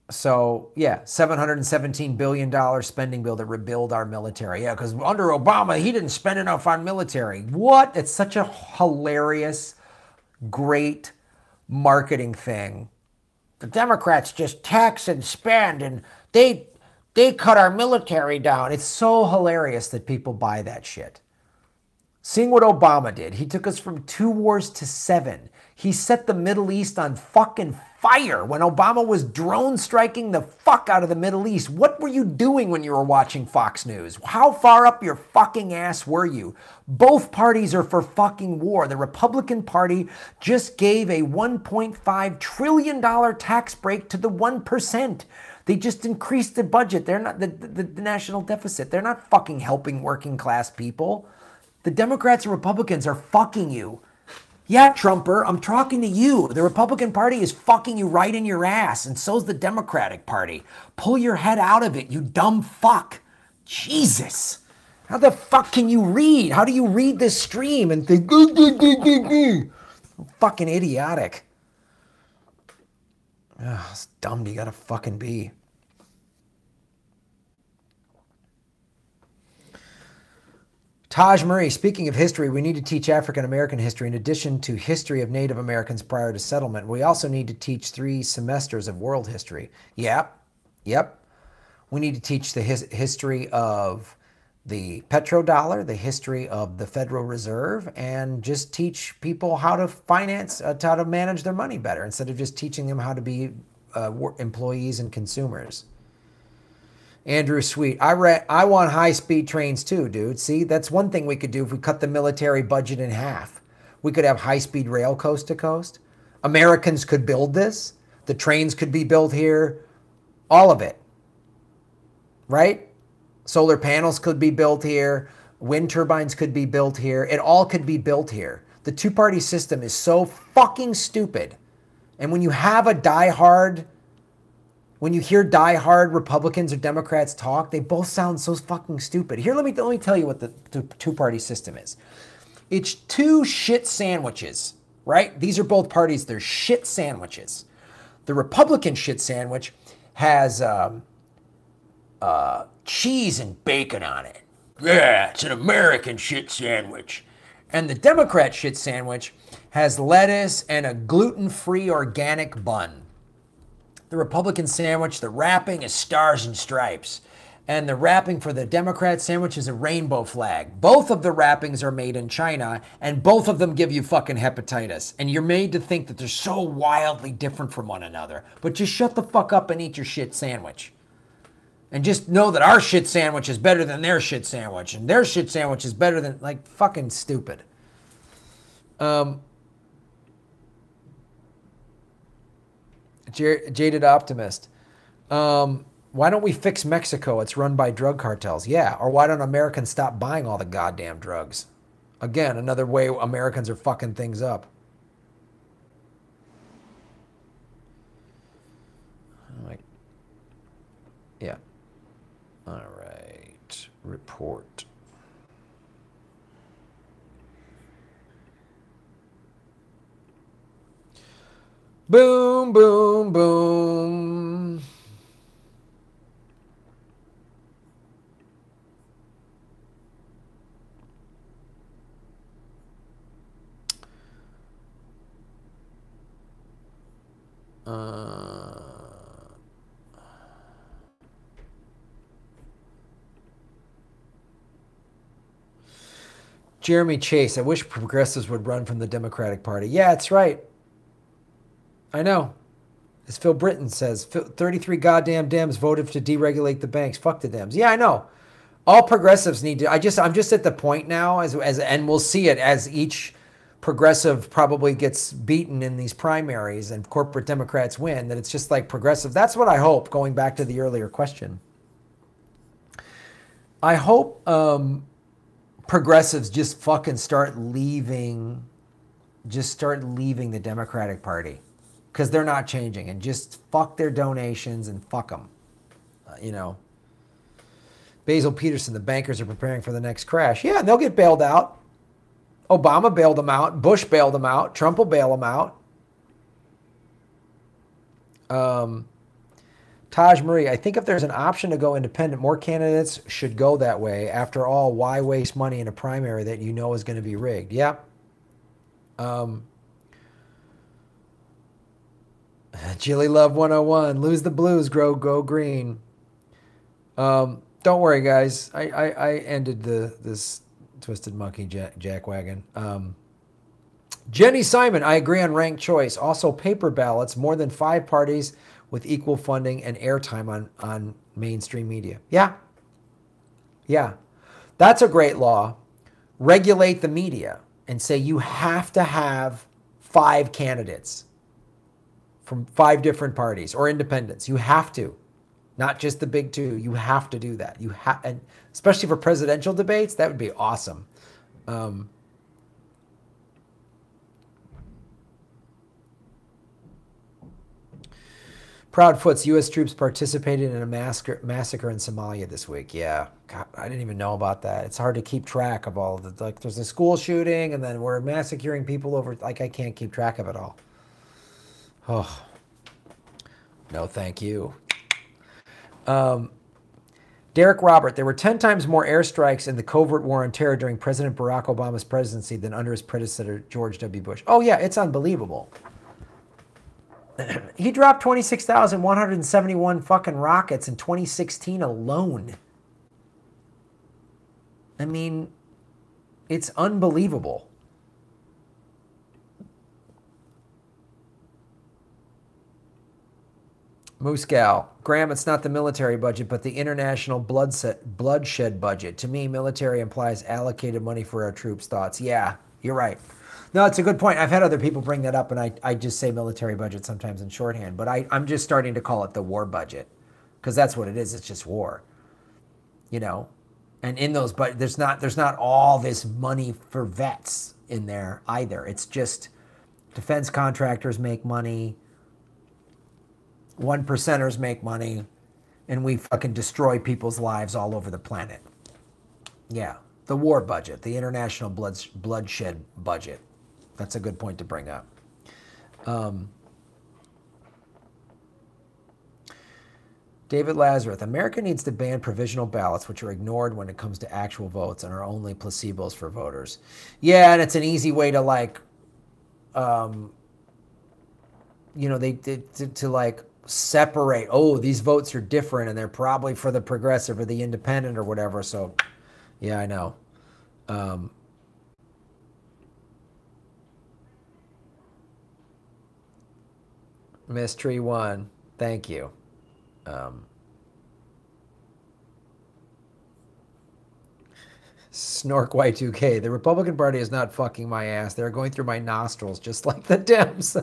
So, yeah, $717 billion spending bill to rebuild our military. Yeah, because under Obama, he didn't spend enough on military. What? It's such a hilarious, great marketing thing. The Democrats just tax and spend, and they cut our military down. It's so hilarious that people buy that shit. Seeing what Obama did, he took us from 2 wars to 7. He set the Middle East on fucking fire when Obama was drone striking the fuck out of the Middle East. What were you doing when you were watching Fox News? How far up your fucking ass were you? Both parties are for fucking war. The Republican Party just gave a $1.5 trillion tax break to the 1%. They just increased the budget. They're not the national deficit. They're not fucking helping working class people. The Democrats and Republicans are fucking you. Yeah, Trumper, I'm talking to you. The Republican Party is fucking you right in your ass, and so's the Democratic Party. Pull your head out of it, you dumb fuck. Jesus. How the fuck can you read? How do you read this stream and think, fucking idiotic. Ugh, it's dumb you gotta fucking be. Taj Murray, speaking of history, we need to teach African American history in addition to history of Native Americans prior to settlement. We also need to teach 3 semesters of world history. Yep. We need to teach the history of the petrodollar, the history of the Federal Reserve, and just teach people how to finance, how to manage their money better, instead of just teaching them how to be employees and consumers. Andrew Sweet, I want high-speed trains too, dude. See, that's one thing we could do if we cut the military budget in half. We could have high-speed rail coast to coast. Americans could build this. The trains could be built here. All of it. Right? Solar panels could be built here. Wind turbines could be built here. It all could be built here. The two-party system is so fucking stupid. And when you have a diehard... When you hear diehard Republicans or Democrats talk, they both sound so fucking stupid. Here, let me tell you what the two-party system is. It's 2 shit sandwiches, right? These are both parties. They're shit sandwiches. The Republican shit sandwich has cheese and bacon on it. Yeah, it's an American shit sandwich. And the Democrat shit sandwich has lettuce and a gluten-free organic bun. The Republican sandwich, the wrapping is stars and stripes. And the wrapping for the Democrat sandwich is a rainbow flag. Both of the wrappings are made in China, and both of them give you fucking hepatitis. And you're made to think that they're so wildly different from one another. But just shut the fuck up and eat your shit sandwich. And just know that our shit sandwich is better than their shit sandwich. And their shit sandwich is better than, like, fucking stupid. Jaded Optimist. Why don't we fix Mexico? It's run by drug cartels. Yeah, or why don't Americans stop buying all the goddamn drugs? Again, another way Americans are fucking things up. Yeah. All right. Report. Boom, boom, boom. Jeremy Chase, I wish progressives would run from the Democratic Party. Yeah, that's right. I know. As Phil Britton says, 33 goddamn Dems voted to deregulate the banks. Fuck the Dems. Yeah, I know. All progressives need to. I'm just at the point now, and we'll see it as each progressive probably gets beaten in these primaries and corporate Democrats win, that it's just like progressive. That's what I hope, going back to the earlier question. I hope progressives just fucking start leaving the Democratic Party, because they're not changing, and just fuck their donations and fuck them. Basil Peterson, the bankers are preparing for the next crash. Yeah, they'll get bailed out. Obama bailed them out. Bush bailed them out. Trump will bail them out. Taj Marie, I think if there's an option to go independent, more candidates should go that way. After all, why waste money in a primary that you know is going to be rigged? Yeah. Chili Love 101, lose the blues, go green. Don't worry, guys. I ended this Twisted Monkey jackwagon. Jenny Simon, I agree on ranked choice. Also, paper ballots, more than 5 parties with equal funding and airtime on mainstream media. Yeah. Yeah. That's a great law. Regulate the media and say you have to have 5 candidates from 5 different parties or independents. You have to. Not just the big 2. You have to do that. And especially for presidential debates, that would be awesome. Proudfoot's U.S. troops participated in a massacre in Somalia this week. Yeah, God, I didn't even know about that. It's hard to keep track of all of the, like, there's a school shooting, and then we're massacring people over, like, I can't keep track of it all. Oh, no, thank you. Derek Robert, there were 10 times more airstrikes in the covert war on terror during President Barack Obama's presidency than under his predecessor, George W. Bush. Oh, yeah, it's unbelievable. He dropped 26,171 fucking rockets in 2016 alone. I mean, it's unbelievable. Moose Gal, Graham, it's not the military budget, but the international bloodshed budget. To me, military implies allocated money for our troops. Thoughts? Yeah, you're right. No, it's a good point. I've had other people bring that up, and I just say military budget sometimes in shorthand, but I'm just starting to call it the war budget, because that's what it is. It's just war, And in those, but there's not all this money for vets in there either. It's just defense contractors make money, 1%ers make money, and we fucking destroy people's lives all over the planet. Yeah, the war budget, the international bloodshed budget. That's a good point to bring up. David Lazarus, America needs to ban provisional ballots, which are ignored when it comes to actual votes and are only placebos for voters. Yeah, and it's an easy way to like separate. Oh, these votes are different, and they're probably for the progressive or the independent or whatever. So, yeah, I know. Mystery One, thank you. Snork Y2K, the Republican Party is not fucking my ass. They're going through my nostrils just like the Dems.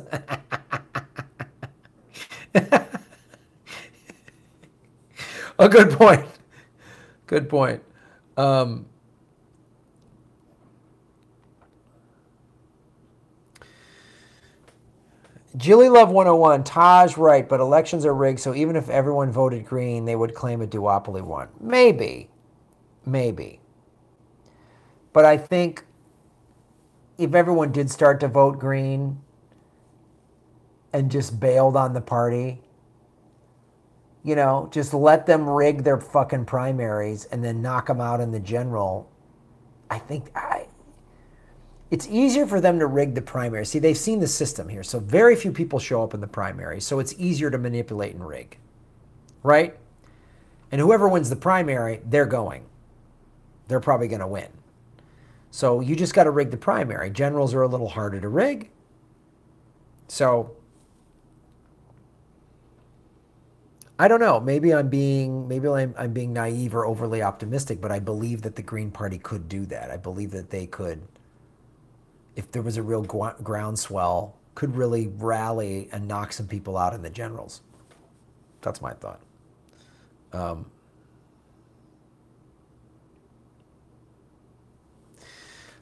A good point. Good point. Jilly Love 101, Taj right, but elections are rigged, so even if everyone voted green, they would claim a duopoly won. Maybe. But I think if everyone did start to vote green and just bailed on the party, just let them rig their fucking primaries and then knock them out in the general, I think it's easier for them to rig the primary. See, they've seen the system here, so very few people show up in the primary, so it's easier to manipulate and rig, right? And whoever wins the primary, they're going. They're probably going to win. So you just got to rig the primary. Generals are a little harder to rig. So I don't know. Maybe I'm being naive or overly optimistic, but I believe that the Green Party could do that. I believe that they could, if there was a real groundswell, could really rally and knock some people out in the generals. That's my thought.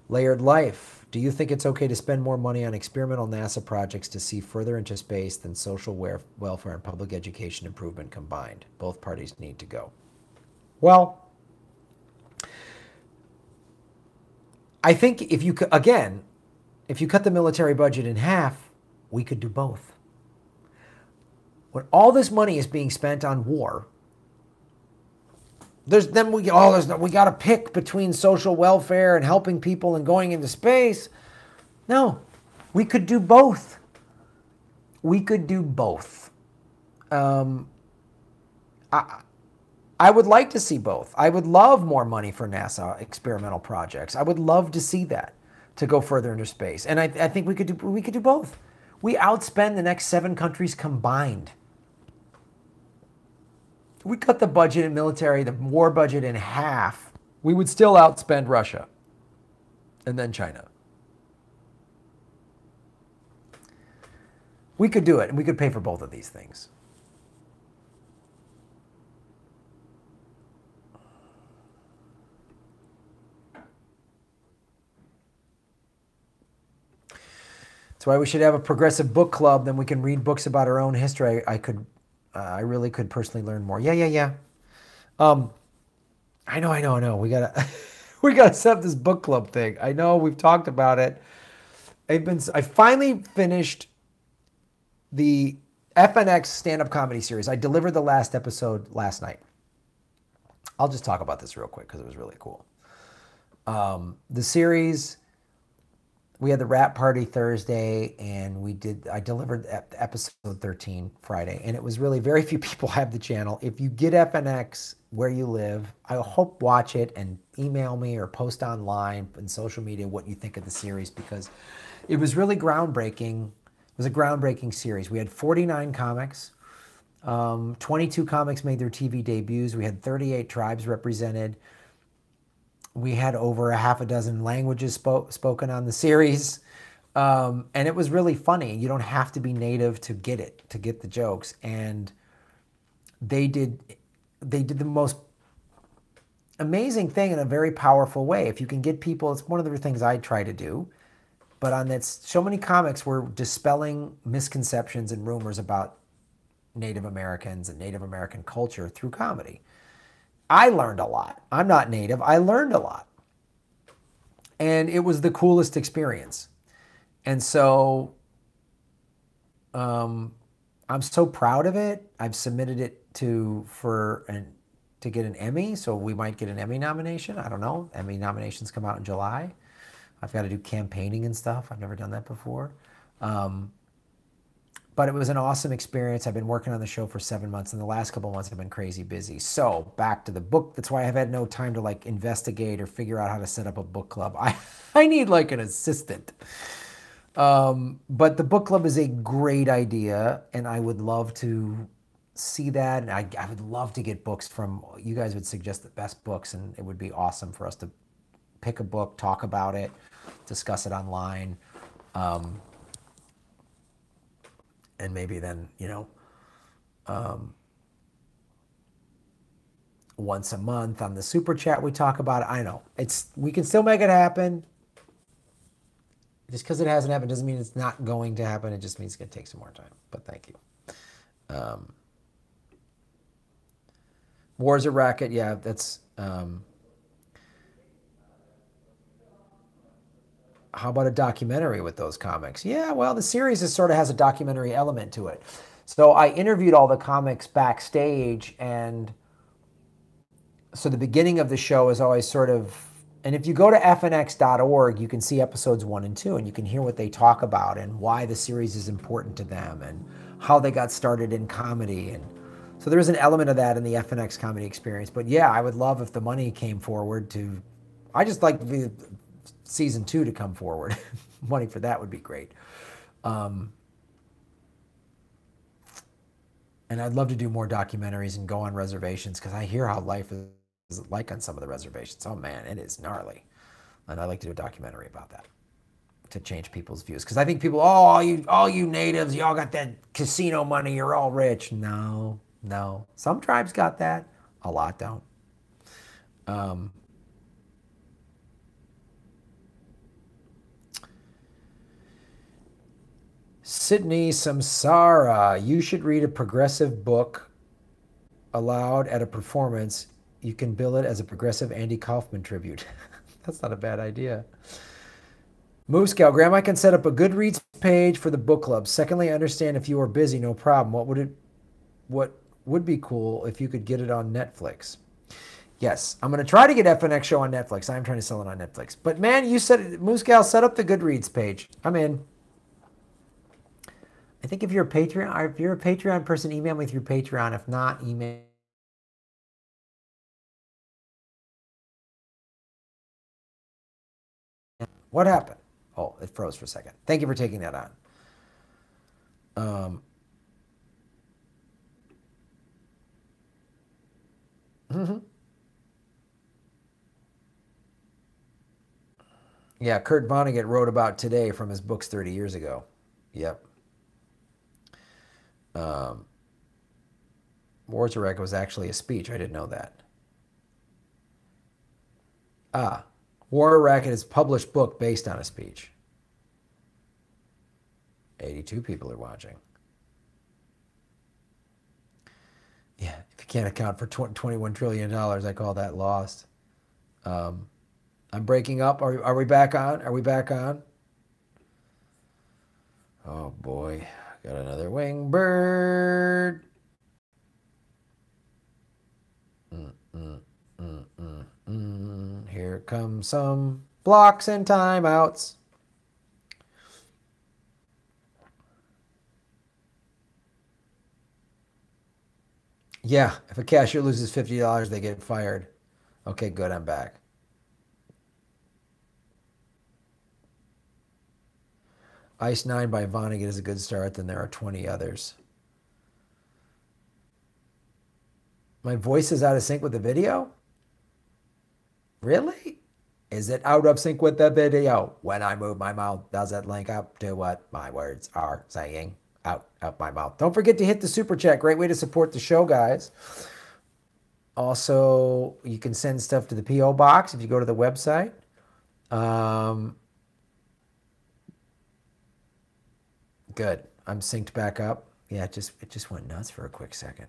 Layered Life. Do you think it's okay to spend more money on experimental NASA projects to see further into space than social welfare and public education improvement combined? Both parties need to go. Well, I think if you cut the military budget in half, we could do both. When all this money is being spent on war, we got to pick between social welfare and helping people and going into space. No, we could do both. We could do both. I would like to see both. I would love more money for NASA experimental projects. I would love to see that, to go further into space. And I think we could do both. We outspend the next 7 countries combined. We cut the budget in military, the war budget in half, we would still outspend Russia and then China. We could do it, and we could pay for both of these things. That's why we should have a progressive book club. Then we can read books about our own history. I really could personally learn more. Yeah. I know. We gotta set up this book club thing. I know we've talked about it. I finally finished the FNX stand-up comedy series. I delivered the last episode last night. I'll just talk about this real quick because it was really cool. The series, we had the rap party Thursday, and I delivered episode 13 Friday, and it was really, very few people have the channel. If you get FNX where you live, I hope watch it and email me or post online and social media what you think of the series, because it was really groundbreaking. It was a groundbreaking series. We had 49 comics. 22 comics made their TV debuts. We had 38 tribes represented. We had over a half a dozen languages spoken on the series. And it was really funny. You don't have to be native to get it, to get the jokes. And they did the most amazing thing in a very powerful way. If you can get people, it's one of the things I try to do. But on that, so many comics were dispelling misconceptions and rumors about Native Americans and Native American culture through comedy. I learned a lot. I'm not Native. I learned a lot. And it was the coolest experience. And so I'm so proud of it. I've submitted it to get an Emmy, so we might get an Emmy nomination. I don't know. Emmy nominations come out in July. I've got to do campaigning and stuff. I've never done that before. But it was an awesome experience. I've been working on the show for 7 months, and the last couple of months I've been crazy busy. So back to the book. That's why I've had no time to like investigate or figure out how to set up a book club. I need like an assistant. But the book club is a great idea, and I would love to see that. And I would love to get books from, you guys would suggest the best books, and it would be awesome for us to pick a book, talk about it, discuss it online. And maybe then, once a month on the super chat, we talk about it. I know we can still make it happen. Just because it hasn't happened doesn't mean it's not going to happen. It just means it's going to take some more time. But thank you. War's a Racket. Yeah, that's... How about a documentary with those comics? Yeah, well, the series sort of has a documentary element to it. So I interviewed all the comics backstage, and so the beginning of the show is always sort of, and if you go to fnx.org, you can see episodes 1 and 2, and you can hear what they talk about and why the series is important to them and how they got started in comedy. And so there is an element of that in the FNX comedy experience. But yeah, I would love if the money came forward to, I just like season 2 to come forward. Money for that would be great. And I'd love to do more documentaries and go on reservations because I hear how life is like on some of the reservations. Oh man, it is gnarly. And I'd like to do a documentary about that to change people's views. Because I think people, all you natives, you all got that casino money, you're all rich. No. Some tribes got that. A lot don't. Sydney Samsara, you should read a progressive book aloud at a performance. You can bill it as a progressive Andy Kaufman tribute. That's not a bad idea. Moose Gal, Grandma can set up a Goodreads page for the book club. Secondly, I understand if you are busy, no problem. What would be cool if you could get it on Netflix? Yes, I'm going to try to get FNX show on Netflix. I'm trying to sell it on Netflix. But man, you said, Moose Gal, set up the Goodreads page. I'm in. I think if you're a Patreon person, email me through Patreon. If not, email. What happened? Oh, it froze for a second. Thank you for taking that on. Yeah, Kurt Vonnegut wrote about today from his books 30 years ago. Yep. Warzarek was actually a speech. I didn't know that. War Racket is a published book based on a speech. 82 people are watching. Yeah, if you can't account for $21 trillion, I call that lost. I'm breaking up. Are we back on? Are we back on? Oh boy, got another wing bird. Here come some blocks and timeouts. Yeah, if a cashier loses $50, they get fired. Okay, good, I'm back. Ice 9 by Vonnegut is a good start, then there are 20 others. My voice is out of sync with the video? Really? Is it out of sync with the video? When I move my mouth, does it link up to what my words are saying out of my mouth? Don't forget to hit the super chat. Great way to support the show, guys. Also, you can send stuff to the P.O. box if you go to the website. Good. I'm synced back up. Yeah, it just went nuts for a quick second.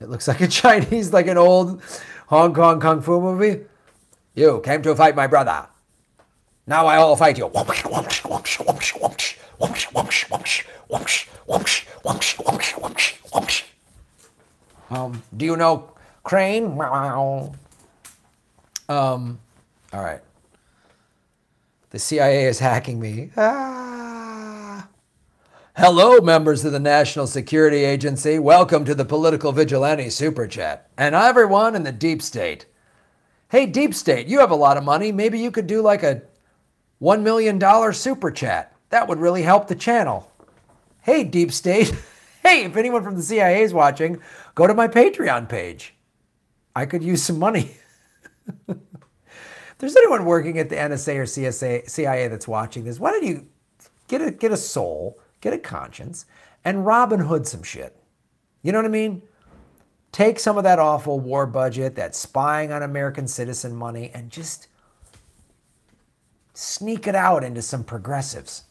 It looks like a Chinese, like an old Hong Kong Kung Fu movie. You came to fight my brother. Now I will fight you. Do you know Crane? All right. The CIA is hacking me. Hello, members of the National Security Agency. Welcome to the Political Vigilante Super Chat. And everyone in the Deep State. Hey, Deep State, you have a lot of money. Maybe you could do like a $1 million Super Chat. That would really help the channel. Hey, Deep State. Hey, if anyone from the CIA is watching, go to my Patreon page. I could use some money. If there's anyone working at the NSA or CIA that's watching this, why don't you get a soul, get a conscience, and Robin Hood some shit. You know what I mean? Take some of that awful war budget, that spying on American citizen money, and just sneak it out into some progressives.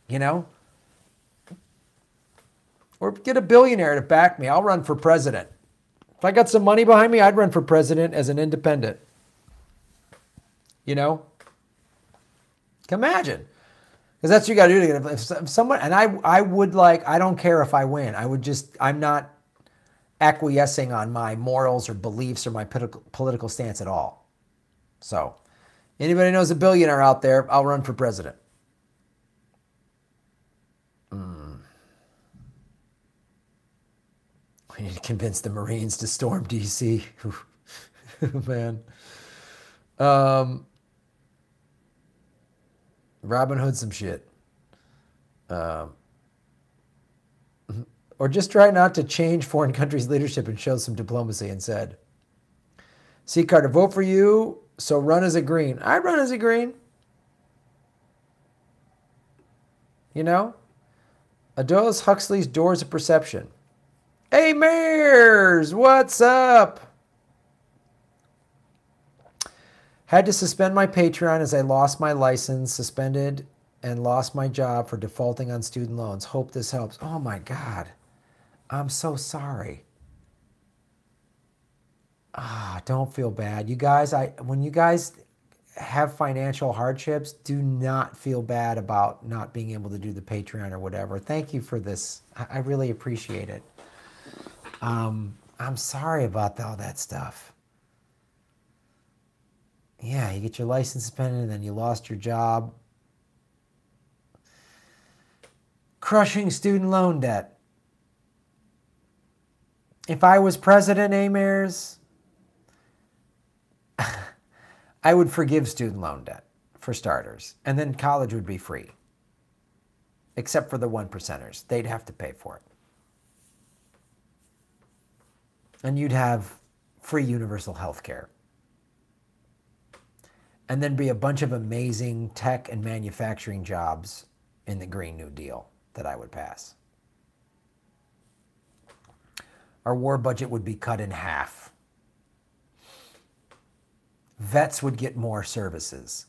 You know? Or get a billionaire to back me. I'll run for president. If I got some money behind me, I'd run for president as an independent. You know? Imagine. Because that's what you got to do. If someone, and I would like, I don't care if I win. I'm not acquiescing on my morals or beliefs or my political stance at all. So, anybody knows a billionaire out there, I'll run for president. We need to convince the Marines to storm D.C. Man. Robin Hood some shit. Or just try not to change foreign countries' leadership and show some diplomacy instead. C. Carter, vote for you, so run as a green. I run as a green. You know? Aldous Huxley's Doors of Perception. Hey, Mares, what's up? Had to suspend my Patreon as I lost my license, suspended and lost my job for defaulting on student loans. Hope this helps. Oh my God. I'm so sorry. Don't feel bad. You guys, when you guys have financial hardships, do not feel bad about not being able to do the Patreon or whatever. Thank you for this. I really appreciate it. I'm sorry about all that stuff. Yeah, you get your license suspended and then you lost your job. Crushing student loan debt. If I was president, Amares, I would forgive student loan debt, for starters. And then college would be free. Except for the 1%ers. They'd have to pay for it. And you'd have free universal health care. And then be a bunch of amazing tech and manufacturing jobs in the Green New Deal that I would pass. Our war budget would be cut in half. Vets would get more services.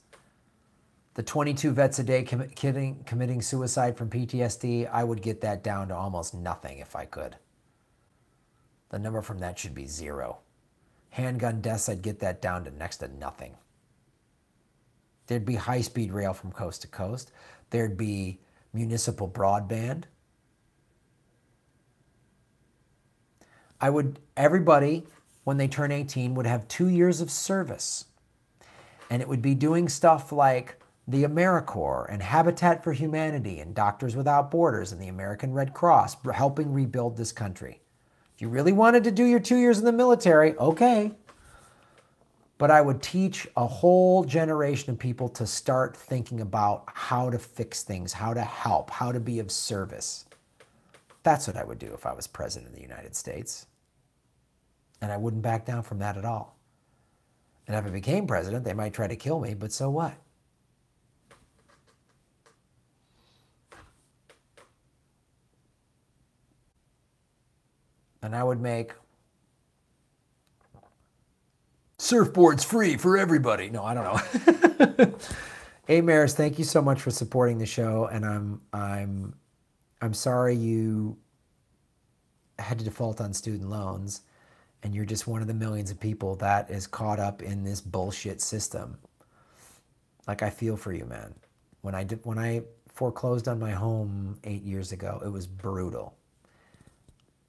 The 22 vets a day committing suicide from PTSD, I would get that down to almost nothing if I could. The number from that should be 0. Handgun deaths, I'd get that down to next to nothing. There'd be high-speed rail from coast to coast. There'd be municipal broadband. Everybody, when they turn 18, would have 2 years of service. And it would be doing stuff like the AmeriCorps and Habitat for Humanity and Doctors Without Borders and the American Red Cross, helping rebuild this country. If you really wanted to do your 2 years in the military, okay. But I would teach a whole generation of people to start thinking about how to fix things, how to help, how to be of service. That's what I would do if I was president of the United States. And I wouldn't back down from that at all. And if I became president, they might try to kill me, but so what? And I would make surfboards free for everybody. No, I don't know. Hey, Maris, thank you so much for supporting the show. And I'm sorry you had to default on student loans. And you're just one of the millions of people that is caught up in this bullshit system. Like, I feel for you, man. When I foreclosed on my home 8 years ago, it was brutal.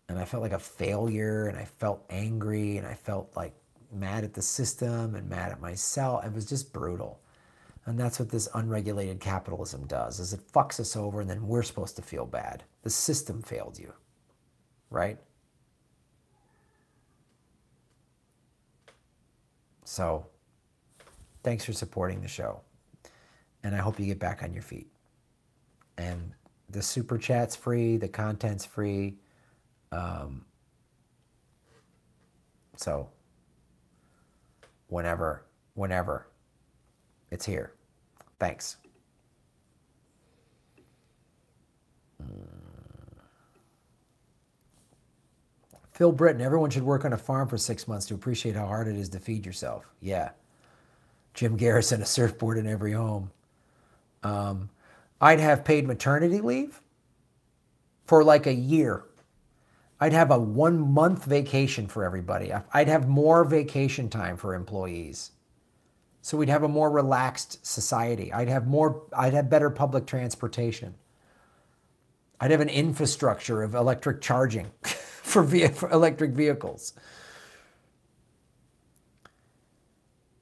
And I felt like a failure, and I felt angry, and I felt like mad at the system and mad at myself. It was just brutal. And that's what this unregulated capitalism does, is it fucks us over, and then we're supposed to feel bad. The system failed you, right? So, thanks for supporting the show. And I hope you get back on your feet. And the super chat's free, the content's free. So, whenever, it's here. Thanks. Phil Britton, everyone should work on a farm for 6 months to appreciate how hard it is to feed yourself. Yeah. Jim Garrison, a surfboard in every home. I'd have paid maternity leave for like a year. I'd have a 1 month vacation for everybody. I'd have more vacation time for employees. So we'd have a more relaxed society. I'd have better public transportation. I'd have an infrastructure of electric charging for electric vehicles.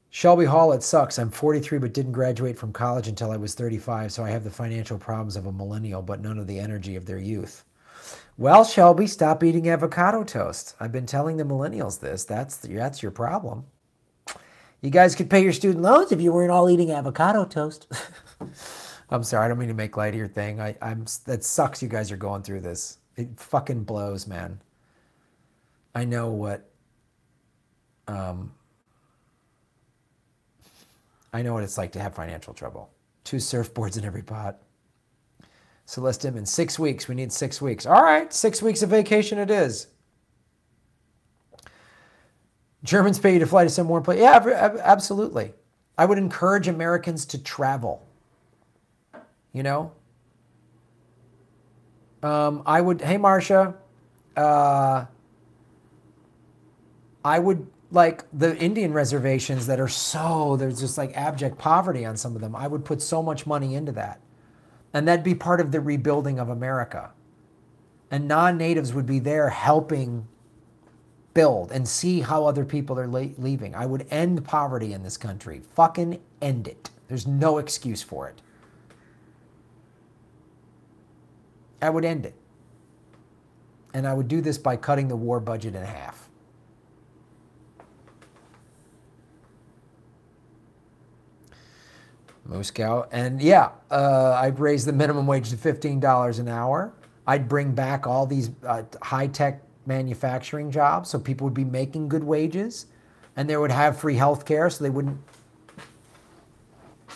Shelby Hall, it sucks. I'm 43 but didn't graduate from college until I was 35, so I have the financial problems of a millennial but none of the energy of their youth. Well, Shelby, stop eating avocado toast. I've been telling the millennials this. That's your problem. You guys could pay your student loans if you weren't all eating avocado toast. I'm sorry, I don't mean to make light of your thing. That sucks you guys are going through this. It fucking blows, man. I know what it's like to have financial trouble. 2 surfboards in every pot. Celeste in 6 weeks. We need 6 weeks. All right, 6 weeks of vacation it is. Germans pay you to fly to some warm place. Yeah, absolutely. I would encourage Americans to travel. You know? I would, hey, Marcia, I would, like, the Indian reservations that are there's just like abject poverty on some of them. I would put so much money into that. And that'd be part of the rebuilding of America. And non-natives would be there helping build and see how other people are leaving. I would end poverty in this country. Fucking end it. There's no excuse for it. I would end it. And I would do this by cutting the war budget in half. Moscow. And yeah, I'd raise the minimum wage to $15 an hour. I'd bring back all these high-tech manufacturing jobs so people would be making good wages and they would have free health care so they wouldn't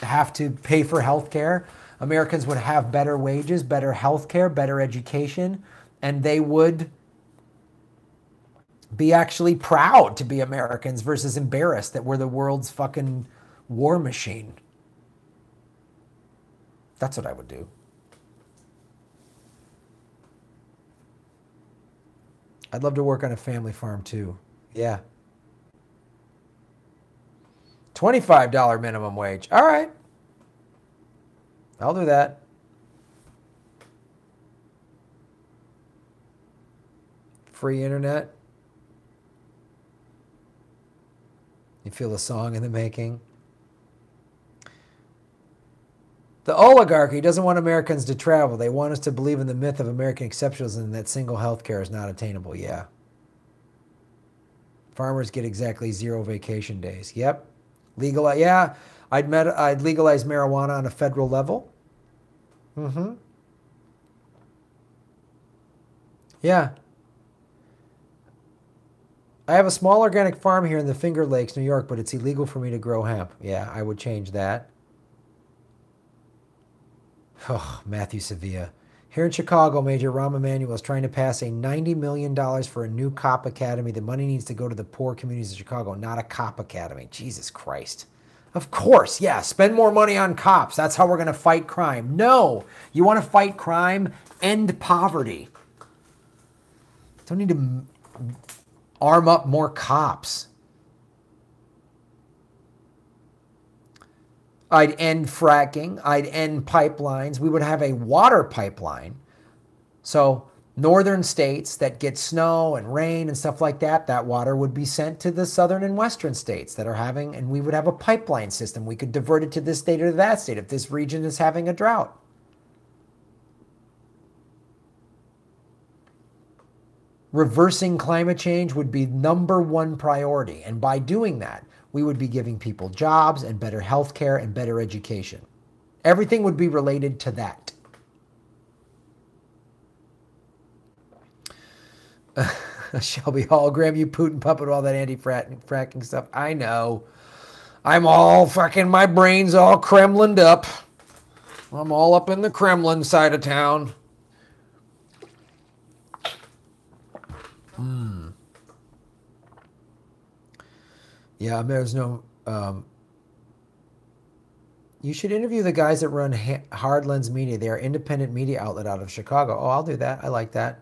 have to pay for health care. Americans would have better wages, better health care, better education, and they would be actually proud to be Americans versus embarrassed that we're the world's fucking war machine. That's what I would do. I'd love to work on a family farm too. Yeah. $25 minimum wage. All right. I'll do that. Free internet. You feel the song in the making. The oligarchy doesn't want Americans to travel. They want us to believe in the myth of American exceptionalism and that single health care is not attainable. Yeah. Farmers get exactly 0 vacation days. Yep. Legalize. Yeah. I'd legalize marijuana on a federal level. Mm-hmm. Yeah. I have a small organic farm here in the Finger Lakes, New York, but it's illegal for me to grow hemp. Yeah, I would change that. Oh, Matthew Sevilla. Here in Chicago, Major Rahm Emanuel is trying to pass a $90 million for a new cop academy. The money needs to go to the poor communities of Chicago, not a cop academy. Jesus Christ. Of course, yeah, spend more money on cops. That's how we're going to fight crime. No, you want to fight crime? End poverty. Don't need to arm up more cops. I'd end fracking. I'd end pipelines. We would have a water pipeline. So northern states that get snow and rain and stuff like that, that water would be sent to the southern and western states that are having, and we would have a pipeline system. We could divert it to this state or that state if this region is having a drought. Reversing climate change would be #1 priority. And by doing that, we would be giving people jobs and better health care and better education. Everything would be related to that. Shelby hologram, you Putin puppet, all that anti-fracking stuff. I know. I'm all fucking, my brain's all Kremlined up. I'm all up in the Kremlin side of town. Yeah, there's no... you should interview the guys that run Hard Lens Media. They are an independent media outlet out of Chicago. Oh, I'll do that. I like that.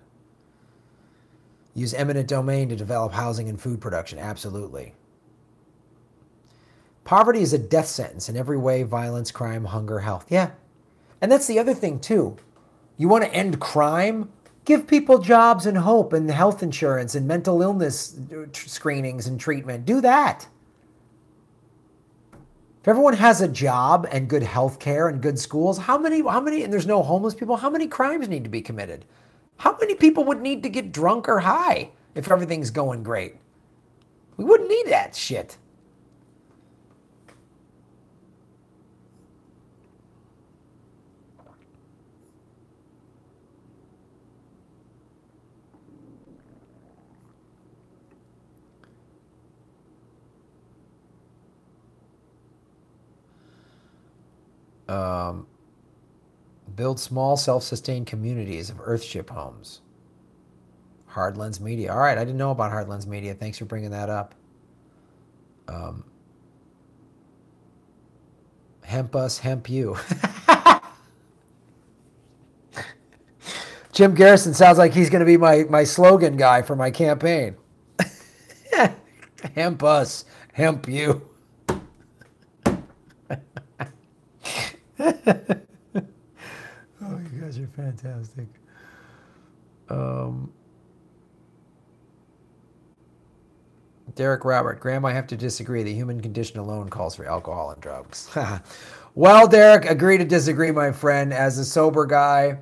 Use eminent domain to develop housing and food production. Absolutely. Poverty is a death sentence in every way. Violence, crime, hunger, health. Yeah. And that's the other thing, too. You want to end crime? Give people jobs and hope and health insurance and mental illness screenings and treatment. Do that. If everyone has a job and good health care and good schools, how many, and there's no homeless people, how many crimes need to be committed? How many people would need to get drunk or high if everything's going great? We wouldn't need that shit. Build small, self-sustained communities of Earthship homes. Hard Lens Media. All right, I didn't know about Hard Lens Media. Thanks for bringing that up. Hemp us, hemp you. Jim Garrison sounds like he's going to be my slogan guy for my campaign. Hemp us, hemp you. Oh, you guys are fantastic. Derek Robert, Graham, I have to disagree. The human condition alone calls for alcohol and drugs. Well, Derek, agree to disagree, my friend. As a sober guy,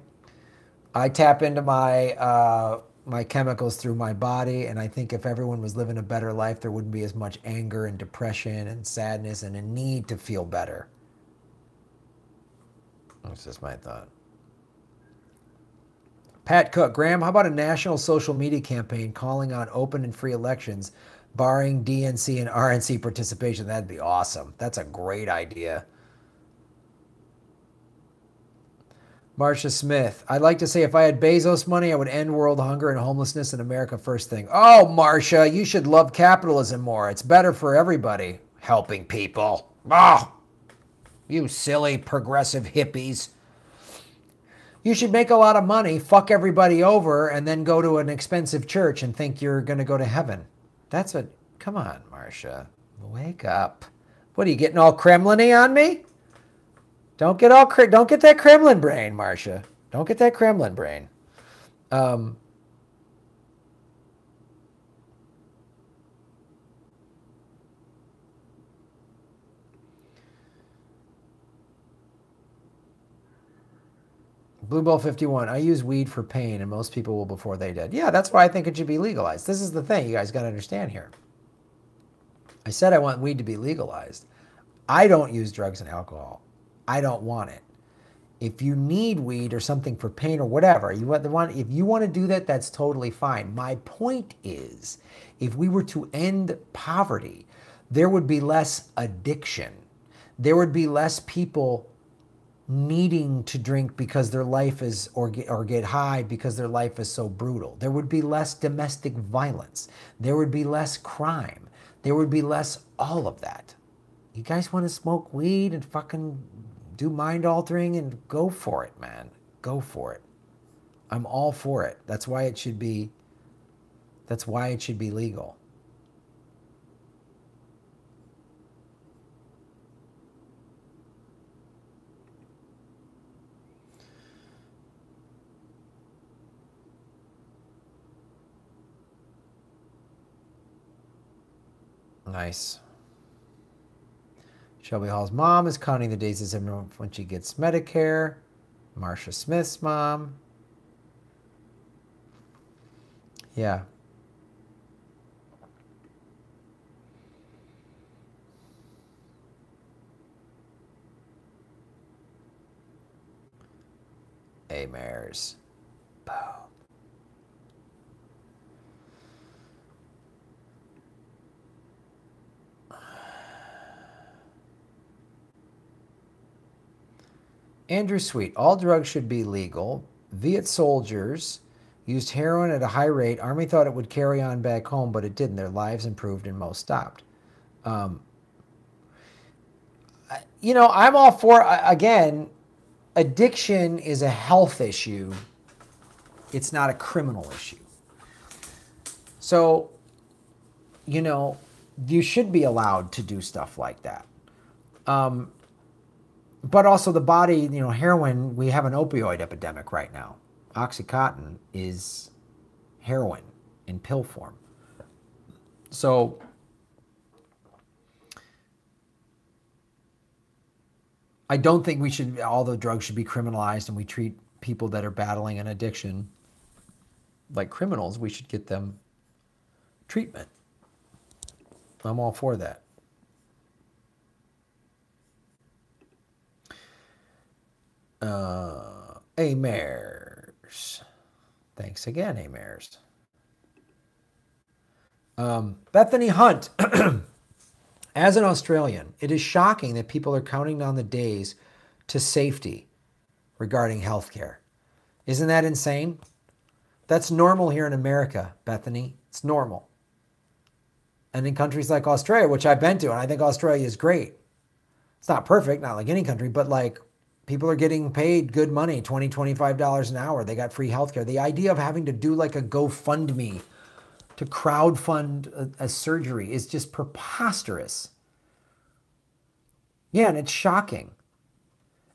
I tap into my chemicals through my body, and I think if everyone was living a better life, there wouldn't be as much anger and depression and sadness and a need to feel better. That's just my thought. Pat Cook, Graham, how about a national social media campaign calling on open and free elections, barring DNC and RNC participation? That'd be awesome. That's a great idea. Marcia Smith, I'd like to say if I had Bezos money, I would end world hunger and homelessness in America first thing. Oh, Marcia, you should love capitalism more. It's better for everybody. Helping people. Oh, you silly progressive hippies. You should make a lot of money, fuck everybody over, and then go to an expensive church and think you're going to go to heaven. That's what... Come on, Marcia. Wake up. What, are you getting all Kremlin-y on me? Don't get that Kremlin brain, Marcia. Don't get that Kremlin brain. Blue Ball 51, I use weed for pain, and most people will before they did. Yeah, that's why I think it should be legalized. This is the thing you guys got to understand here. I said I want weed to be legalized. I don't use drugs and alcohol. I don't want it. If you need weed or something for pain or whatever, if you want to do that, that's totally fine. My point is, if we were to end poverty, there would be less addiction. There would be less people needing to drink because their life is, or get high because their life is so brutal. There would be less domestic violence. There would be less crime. There would be less all of that. You guys want to smoke weed and fucking do mind altering, and go for it, man. Go for it. I'm all for it. That's why it should be legal. Nice. Shelby Hall's mom is counting the days as when she gets Medicare. Marcia Smith's mom. Yeah. Mares. Boom. Andrew Sweet, all drugs should be legal. Viet soldiers used heroin at a high rate. Army thought it would carry on back home, but it didn't. Their lives improved and most stopped. You know, I'm all for, again, addiction is a health issue. It's not a criminal issue. So, you know, you should be allowed to do stuff like that. But also the body, you know, heroin, we have an opioid epidemic right now. Oxycontin is heroin in pill form. So I don't think all the drugs should be criminalized and we treat people that are battling an addiction like criminals. We should get them treatment. I'm all for that. Mares. Thanks again, Mares. Bethany Hunt. As an Australian, it is shocking that people are counting down the days to safety regarding healthcare. Isn't that insane? That's normal here in America, Bethany. It's normal. And in countries like Australia, which I've been to, and I think Australia is great. It's not perfect, not like any country, but like people are getting paid good money, $20, $25 an hour. They got free healthcare. The idea of having to do like a GoFundMe to crowdfund a surgery is just preposterous. Yeah, and it's shocking.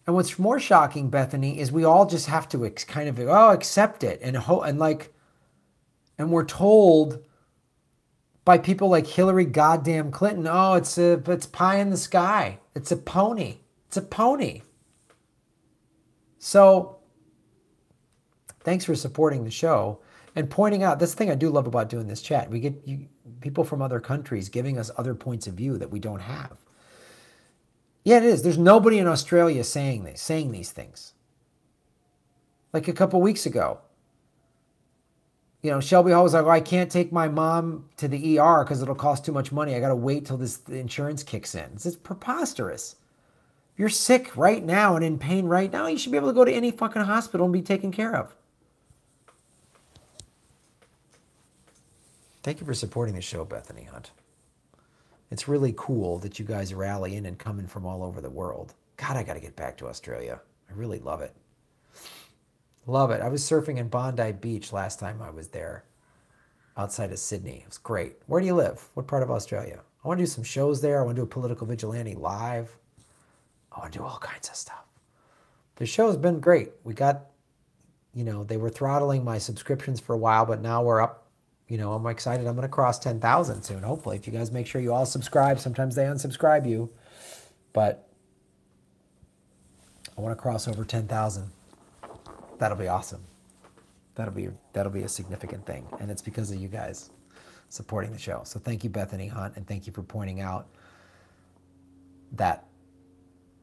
And what's more shocking, Bethany, is we all just have to kind of, accept it. And we're told by people like Hillary goddamn Clinton, it's pie in the sky. It's a pony. It's a pony. So thanks for supporting the show and pointing out, this thing I do love about doing this chat. We get people from other countries giving us other points of view that we don't have. Yeah, it is. There's nobody in Australia saying these things. Like a couple weeks ago, Shelby Hall was like, I can't take my mom to the ER because it'll cost too much money. I got to wait till the insurance kicks in. It's preposterous. If you're sick right now and in pain right now, you should be able to go to any fucking hospital and be taken care of. Thank you for supporting the show, Bethany Hunt. It's really cool that you guys rally in and come in from all over the world. God, I got to get back to Australia. I really love it. Love it. I was surfing in Bondi Beach last time I was there, outside of Sydney. It was great. Where do you live? What part of Australia? I want to do some shows there. I want to do a Political Vigilante live. I want to do all kinds of stuff. The show has been great. We got, they were throttling my subscriptions for a while, but now we're up. I'm excited. I'm going to cross 10,000 soon, hopefully. If you guys make sure you all subscribe. Sometimes they unsubscribe you. But I want to cross over 10,000. That'll be awesome. That'll be a significant thing. And it's because of you guys supporting the show. So thank you, Bethany Hunt, and thank you for pointing out that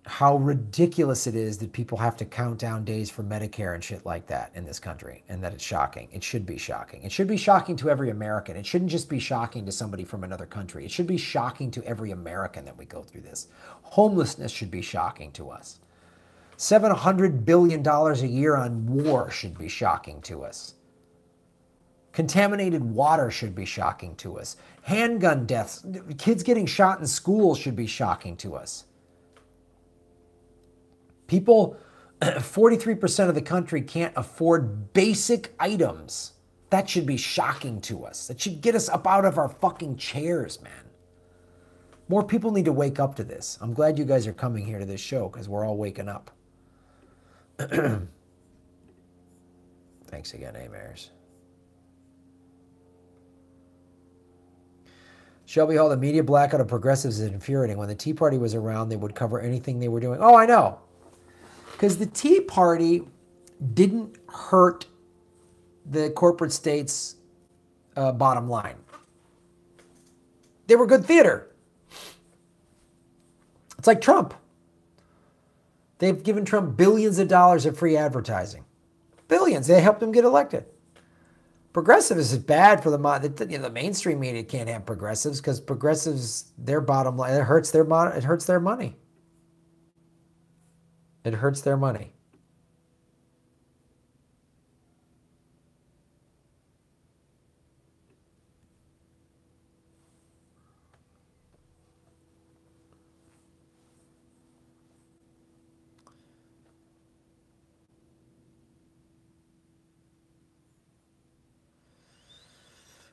how ridiculous it is that people have to count down days for Medicare and shit like that in this country, and that it's shocking. It should be shocking. It should be shocking to every American. It shouldn't just be shocking to somebody from another country. It should be shocking to every American that we go through this. Homelessness should be shocking to us. $700 billion a year on war should be shocking to us. Contaminated water should be shocking to us. Handgun deaths, kids getting shot in school should be shocking to us. People, 43% of the country can't afford basic items. That should be shocking to us. That should get us up out of our fucking chairs, man. More people need to wake up to this. I'm glad you guys are coming here to this show because we're all waking up. Thanks again, Amers. Shelby Hall, the media blackout of progressives is infuriating. When the Tea Party was around, they would cover anything they were doing. Oh, I know. Because the Tea Party didn't hurt the corporate state's bottom line. They were good theater. It's like Trump. They've given Trump billions of dollars of free advertising. Billions. They helped him get elected. Progressives is bad for the mainstream media can't have progressives because progressives, their bottom line, it hurts their money. It hurts their money. It hurts their money.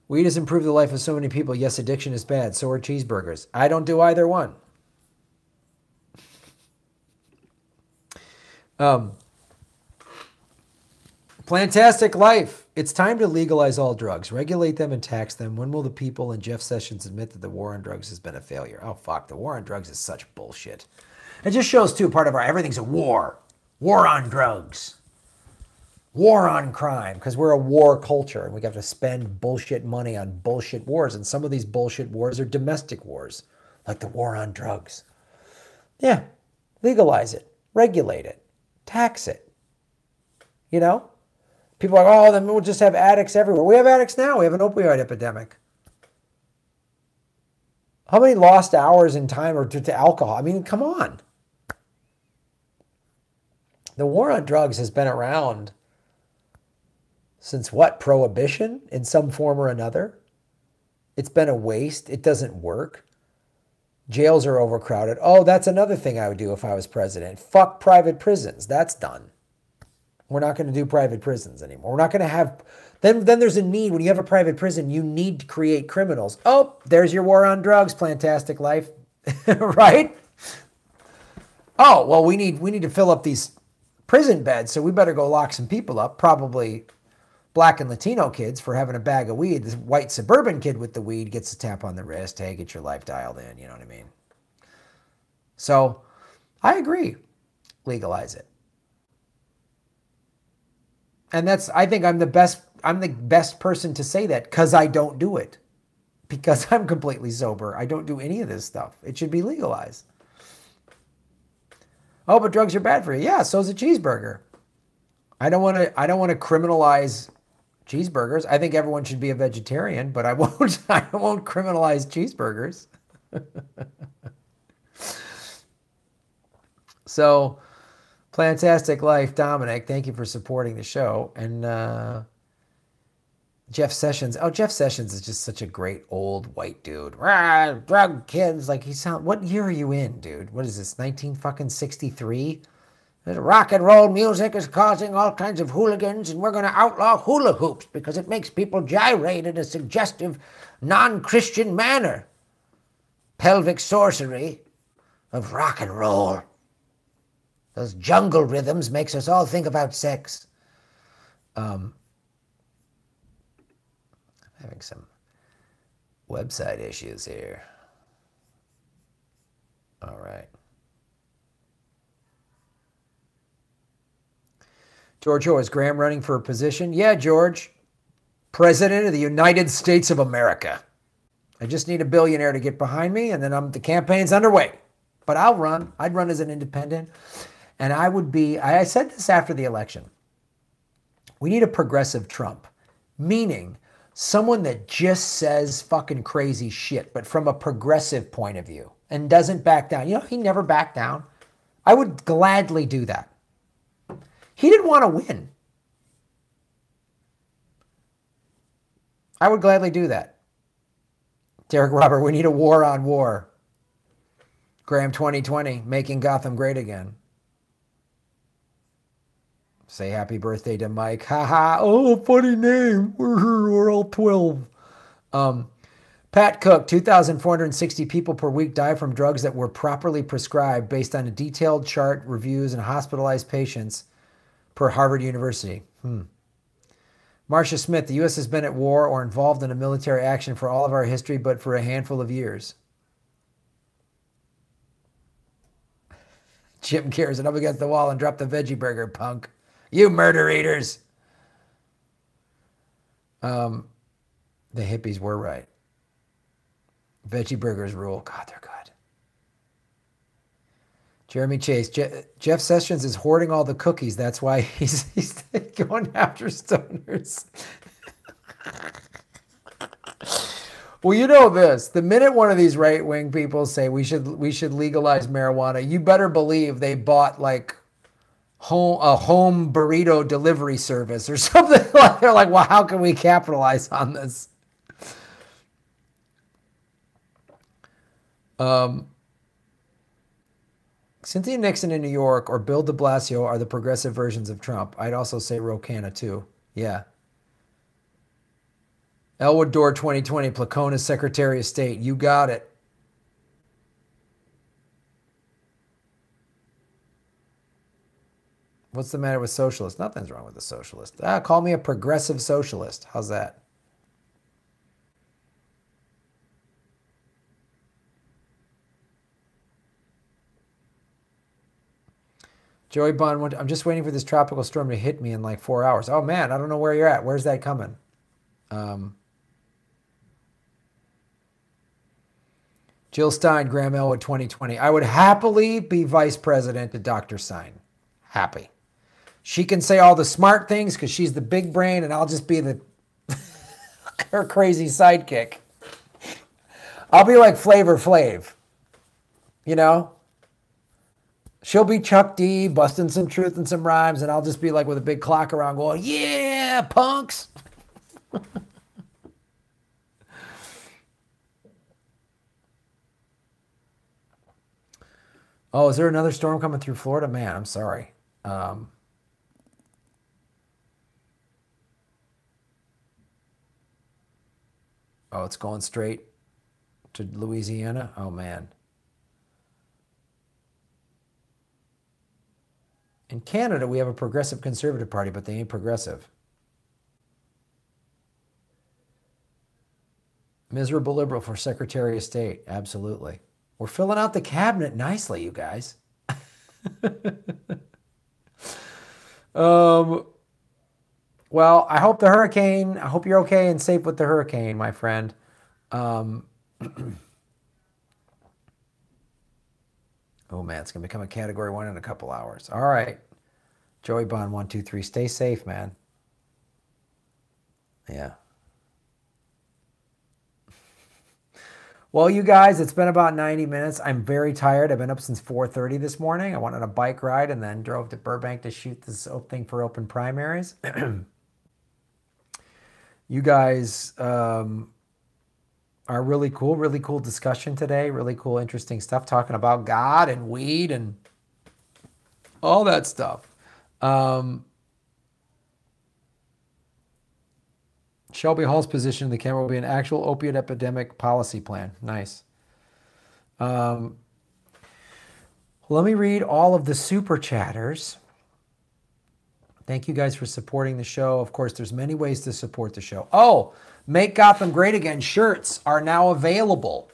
Weed has improved the life of so many people. Yes, addiction is bad. So are cheeseburgers. I don't do either one. Plantastic Life. It's time to legalize all drugs. Regulate them and tax them. When will the people and Jeff Sessions admit that the war on drugs has been a failure? Oh, fuck. The war on drugs is such bullshit. It just shows, too, part of our everything's a war. War on drugs. War on crime, because we're a war culture and we have to spend bullshit money on bullshit wars. And some of these bullshit wars are domestic wars, like the war on drugs. Yeah, legalize it, regulate it, tax it. You know? People are like, oh, then we'll just have addicts everywhere. We have addicts now. We have an opioid epidemic. How many lost hours in time are to alcohol? I mean, come on. The war on drugs has been around since what? Prohibition in some form or another? It's been a waste. It doesn't work. Jails are overcrowded. Oh, that's another thing I would do if I was president. Fuck private prisons. That's done. We're not going to do private prisons anymore. We're not going to have... Then there's a need. When you have a private prison, you need to create criminals. Oh, there's your war on drugs, Plantastic Life. Right? Oh, well, we need to fill up these prison beds, so we better go lock some people up. Probably Black and Latino kids for having a bag of weed. This white suburban kid with the weed gets a tap on the wrist. Hey, get your life dialed in. You know what I mean? So I agree. Legalize it. And I think I'm the best person to say that because I don't do it. Because I'm completely sober. I don't do any of this stuff. It should be legalized. Oh, but drugs are bad for you. Yeah, so's a cheeseburger. I don't want to criminalize cheeseburgers. I think everyone should be a vegetarian, but I won't criminalize cheeseburgers. So, Plantastic Life, Dominic, thank you for supporting the show. And Jeff Sessions. Oh, Jeff Sessions is just such a great old white dude. Rah, drug kids. Like what year are you in, dude? What is this, 1963? Rock and roll music is causing all kinds of hooligans, and we're going to outlaw hula hoops because it makes people gyrate in a suggestive, non-Christian manner. Pelvic sorcery of rock and roll. Those jungle rhythms makes us all think about sex. Having some website issues here. All right. George O, is Graham running for a position? Yeah, George. President of the United States of America. I just need a billionaire to get behind me, and then the campaign's underway. But I'll run. I'd run as an independent. And I said this after the election. We need a progressive Trump. Meaning, someone that just says fucking crazy shit, but from a progressive point of view and doesn't back down. You know, he never backed down. I would gladly do that. He didn't want to win. I would gladly do that. Derek Robert, we need a war on war. Graham 2020, making Gotham great again. Say happy birthday to Mike. Ha ha. Oh, funny name. We're all 12. Pat Cook, 2,460 people per week die from drugs that were properly prescribed based on a detailed chart, reviews, and hospitalized patients per Harvard University. Marcia Smith, the U.S. has been at war or involved in a military action for all of our history, but for a handful of years. Jim cares it up against the wall and drop the veggie burger, punk. You murder eaters. The hippies were right. Veggie burgers rule. God, they're good. Jeremy Chase. Jeff Sessions is hoarding all the cookies. That's why he's going after stoners. Well, you know this. The minute one of these right-wing people say we should legalize marijuana, you better believe they bought like a home burrito delivery service or something. Like they're like, well, how can we capitalize on this? Cynthia Nixon in New York or Bill de Blasio are the progressive versions of Trump. I'd also say Rocana too. Yeah. Elwood Door 2020, Placona Secretary of State. You got it. What's the matter with socialists? Nothing's wrong with a socialist. Call me a progressive socialist. How's that? Joey Bond, I'm just waiting for this tropical storm to hit me in like 4 hours. Oh man, I don't know where you're at. Where's that coming? Jill Stein, Graham Elwood 2020. I would happily be vice president to Dr. Stein. Happy. She can say all the smart things because she's the big brain, and I'll just be her crazy sidekick. I'll be like Flavor Flav. You know? She'll be Chuck D, busting some truth and some rhymes, and I'll just be like with a big clock around going, yeah, punks. Oh, is there another storm coming through Florida? Man, I'm sorry. Oh, it's going straight to Louisiana? Oh, man. In Canada, we have a progressive conservative party, but they ain't progressive. Miserable liberal for Secretary of State. Absolutely. We're filling out the cabinet nicely, you guys. Well, I hope the hurricane, I hope you're okay and safe with the hurricane, my friend. Oh, man, it's going to become a Category 1 in a couple hours. All right. Joey Bond, 123. Stay safe, man. Yeah. Well, you guys, it's been about 90 minutes. I'm very tired. I've been up since 4:30 this morning. I went on a bike ride and then drove to Burbank to shoot this thing for open primaries. You guys are really cool discussion today. Really cool, interesting stuff, talking about God and weed and all that stuff. Shelby Hall's position in the camera will be an actual opiate epidemic policy plan. Nice. Let me read all of the super chatters. Thank you guys for supporting the show. Of course, there's many ways to support the show. Oh, Make Gotham Great Again shirts are now available.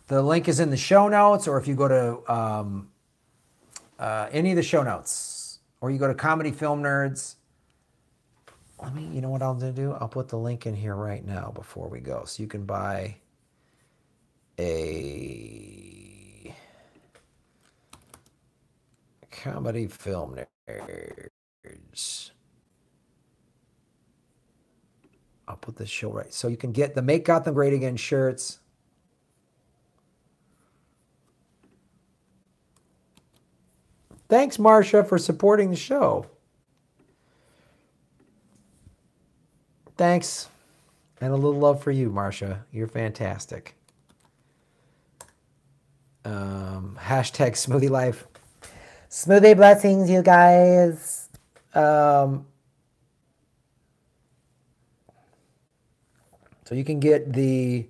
The link is in the show notes, or if you go to any of the show notes, or you go to Comedy Film Nerds. You know what I'll do? I'll put the link in here right now before we go. So you can buy a Comedy Film Nerds. I'll put this show right. So you can get the Make Gotham Great Again shirts. Thanks, Marcia, for supporting the show. Thanks. And a little love for you, Marcia. You're fantastic. Hashtag Smoothie Life. Smoothie blessings, you guys. So you can get the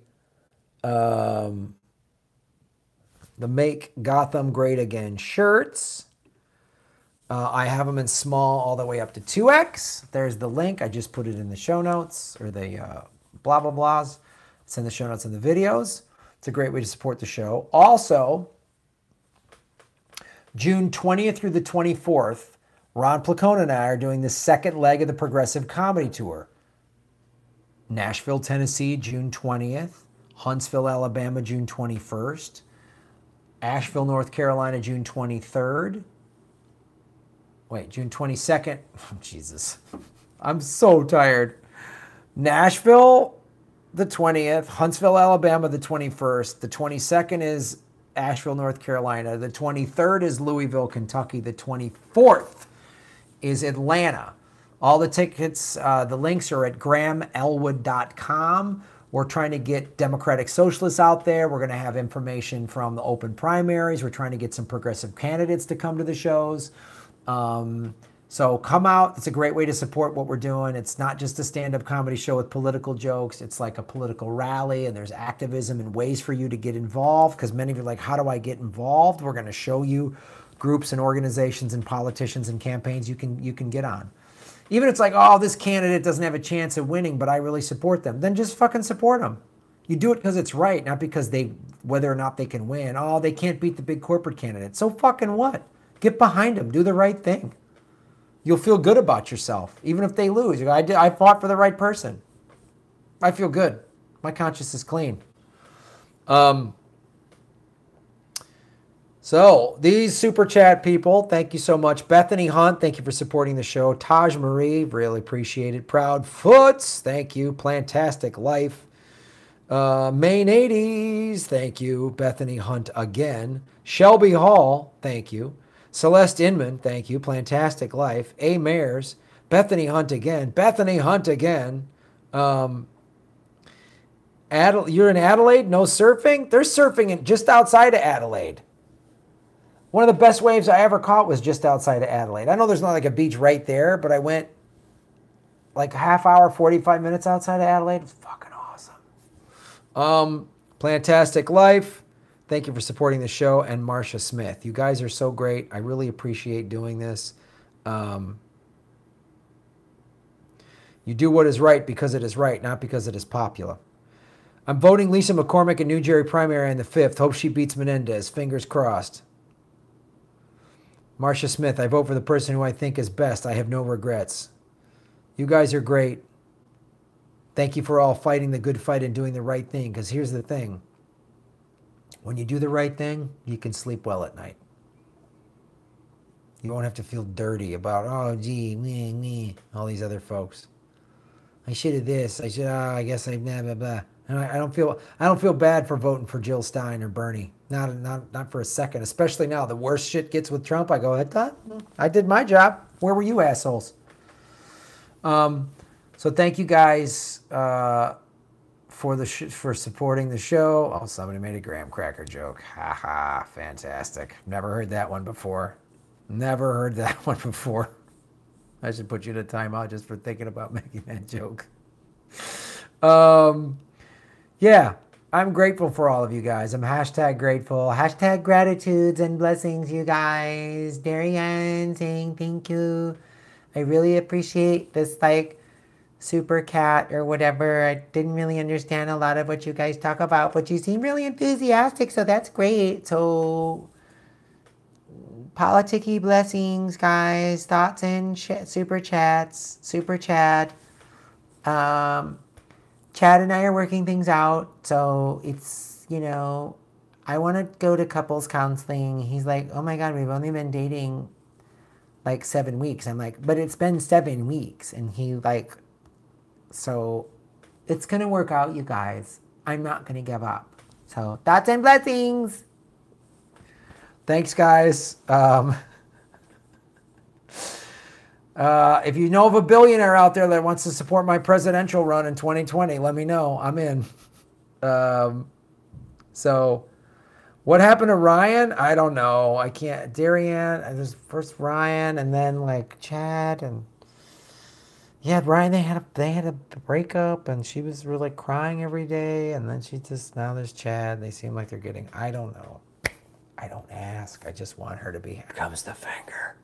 Make Gotham Great Again shirts. I have them in small all the way up to 2X. There's the link. I just put it in the show notes, or the blah, blah, blahs. It's in the show notes in the videos. It's a great way to support the show. Also, June 20th through the 24th, Ron Placone and I are doing the second leg of the Progressive Comedy Tour. Nashville, Tennessee, June 20th. Huntsville, Alabama, June 21st. Asheville, North Carolina, June 23rd. Wait, June 22nd. Oh, Jesus. I'm so tired. Nashville, the 20th. Huntsville, Alabama, the 21st. The 22nd is Asheville, North Carolina. The 23rd is Louisville, Kentucky. The 24th is Atlanta. All the tickets, the links are at grahamelwood.com. We're trying to get Democratic Socialists out there. We're going to have information from the open primaries. We're trying to get some progressive candidates to come to the shows. So come out. It's a great way to support what we're doing. It's not just a stand-up comedy show with political jokes. It's like a political rally, and there's activism and ways for you to get involved, because many of you are like, how do I get involved? We're going to show you groups and organizations and politicians and campaigns you can get on. Even if it's like, oh, this candidate doesn't have a chance of winning, but I really support them. Then just fucking support them. You do it because it's right, not because whether or not they can win. Oh, they can't beat the big corporate candidate. So fucking what? Get behind them. Do the right thing. You'll feel good about yourself, even if they lose. You go, I fought for the right person. I feel good. My conscience is clean. So these super chat people, thank you so much. Bethany Hunt, thank you for supporting the show. Taj Marie, really appreciate it. Proud Foots, thank you. Plantastic Life. Main 80s, thank you. Bethany Hunt again. Shelby Hall, thank you. Celeste Inman, thank you. Plantastic Life. A. Mayers. Bethany Hunt again. Bethany Hunt again. You're in Adelaide? No surfing? There's surfing just outside of Adelaide. One of the best waves I ever caught was just outside of Adelaide. I know there's not like a beach right there, but I went like a half hour, 45 minutes outside of Adelaide. It was fucking awesome. Plantastic Life. Thank you for supporting the show. And Marcia Smith. You guys are so great. I really appreciate doing this. You do what is right because it is right, not because it is popular. I'm voting Lisa McCormick in New Jersey primary on the 5th. Hope she beats Menendez. Fingers crossed. Marcia Smith, I vote for the person who I think is best. I have no regrets. You guys are great. Thank you for all fighting the good fight and doing the right thing. Because here's the thing. When you do the right thing, you can sleep well at night. You won't have to feel dirty about, oh, gee, me, all these other folks. I should have this. I guess I blah, blah, blah. And I don't feel bad for voting for Jill Stein or Bernie. Not for a second. Especially now, the worse shit gets with Trump. I go, I did my job. Where were you assholes? So thank you guys for supporting the show. Oh, somebody made a graham cracker joke. Ha ha! Fantastic. Never heard that one before. Never heard that one before. I should put you to timeout just for thinking about making that joke. Yeah, I'm grateful for all of you guys. I'm hashtag grateful. Hashtag gratitudes and blessings, you guys. Darian saying thank you. I really appreciate this, like, super cat or whatever. I didn't really understand a lot of what you guys talk about, but you seem really enthusiastic, so that's great. So, politicky blessings, guys. Thoughts and super chats. Super chat. Chad and I are working things out, so it's, you know, I want to go to couples counseling. He's like, oh my God, we've only been dating like 7 weeks. I'm like, but it's been 7 weeks. And he like, so it's going to work out, you guys. I'm not going to give up. So thoughts and blessings. Thanks, guys. If you know of a billionaire out there that wants to support my presidential run in 2020, let me know. I'm in. So what happened to Ryan? I don't know. I can't. Darian, there's first Ryan and then like Chad and yeah, Ryan, they had a breakup and she was really crying every day and then now there's Chad. They seem like they're getting, I don't know. I don't ask. I just want her to be, here comes the finger.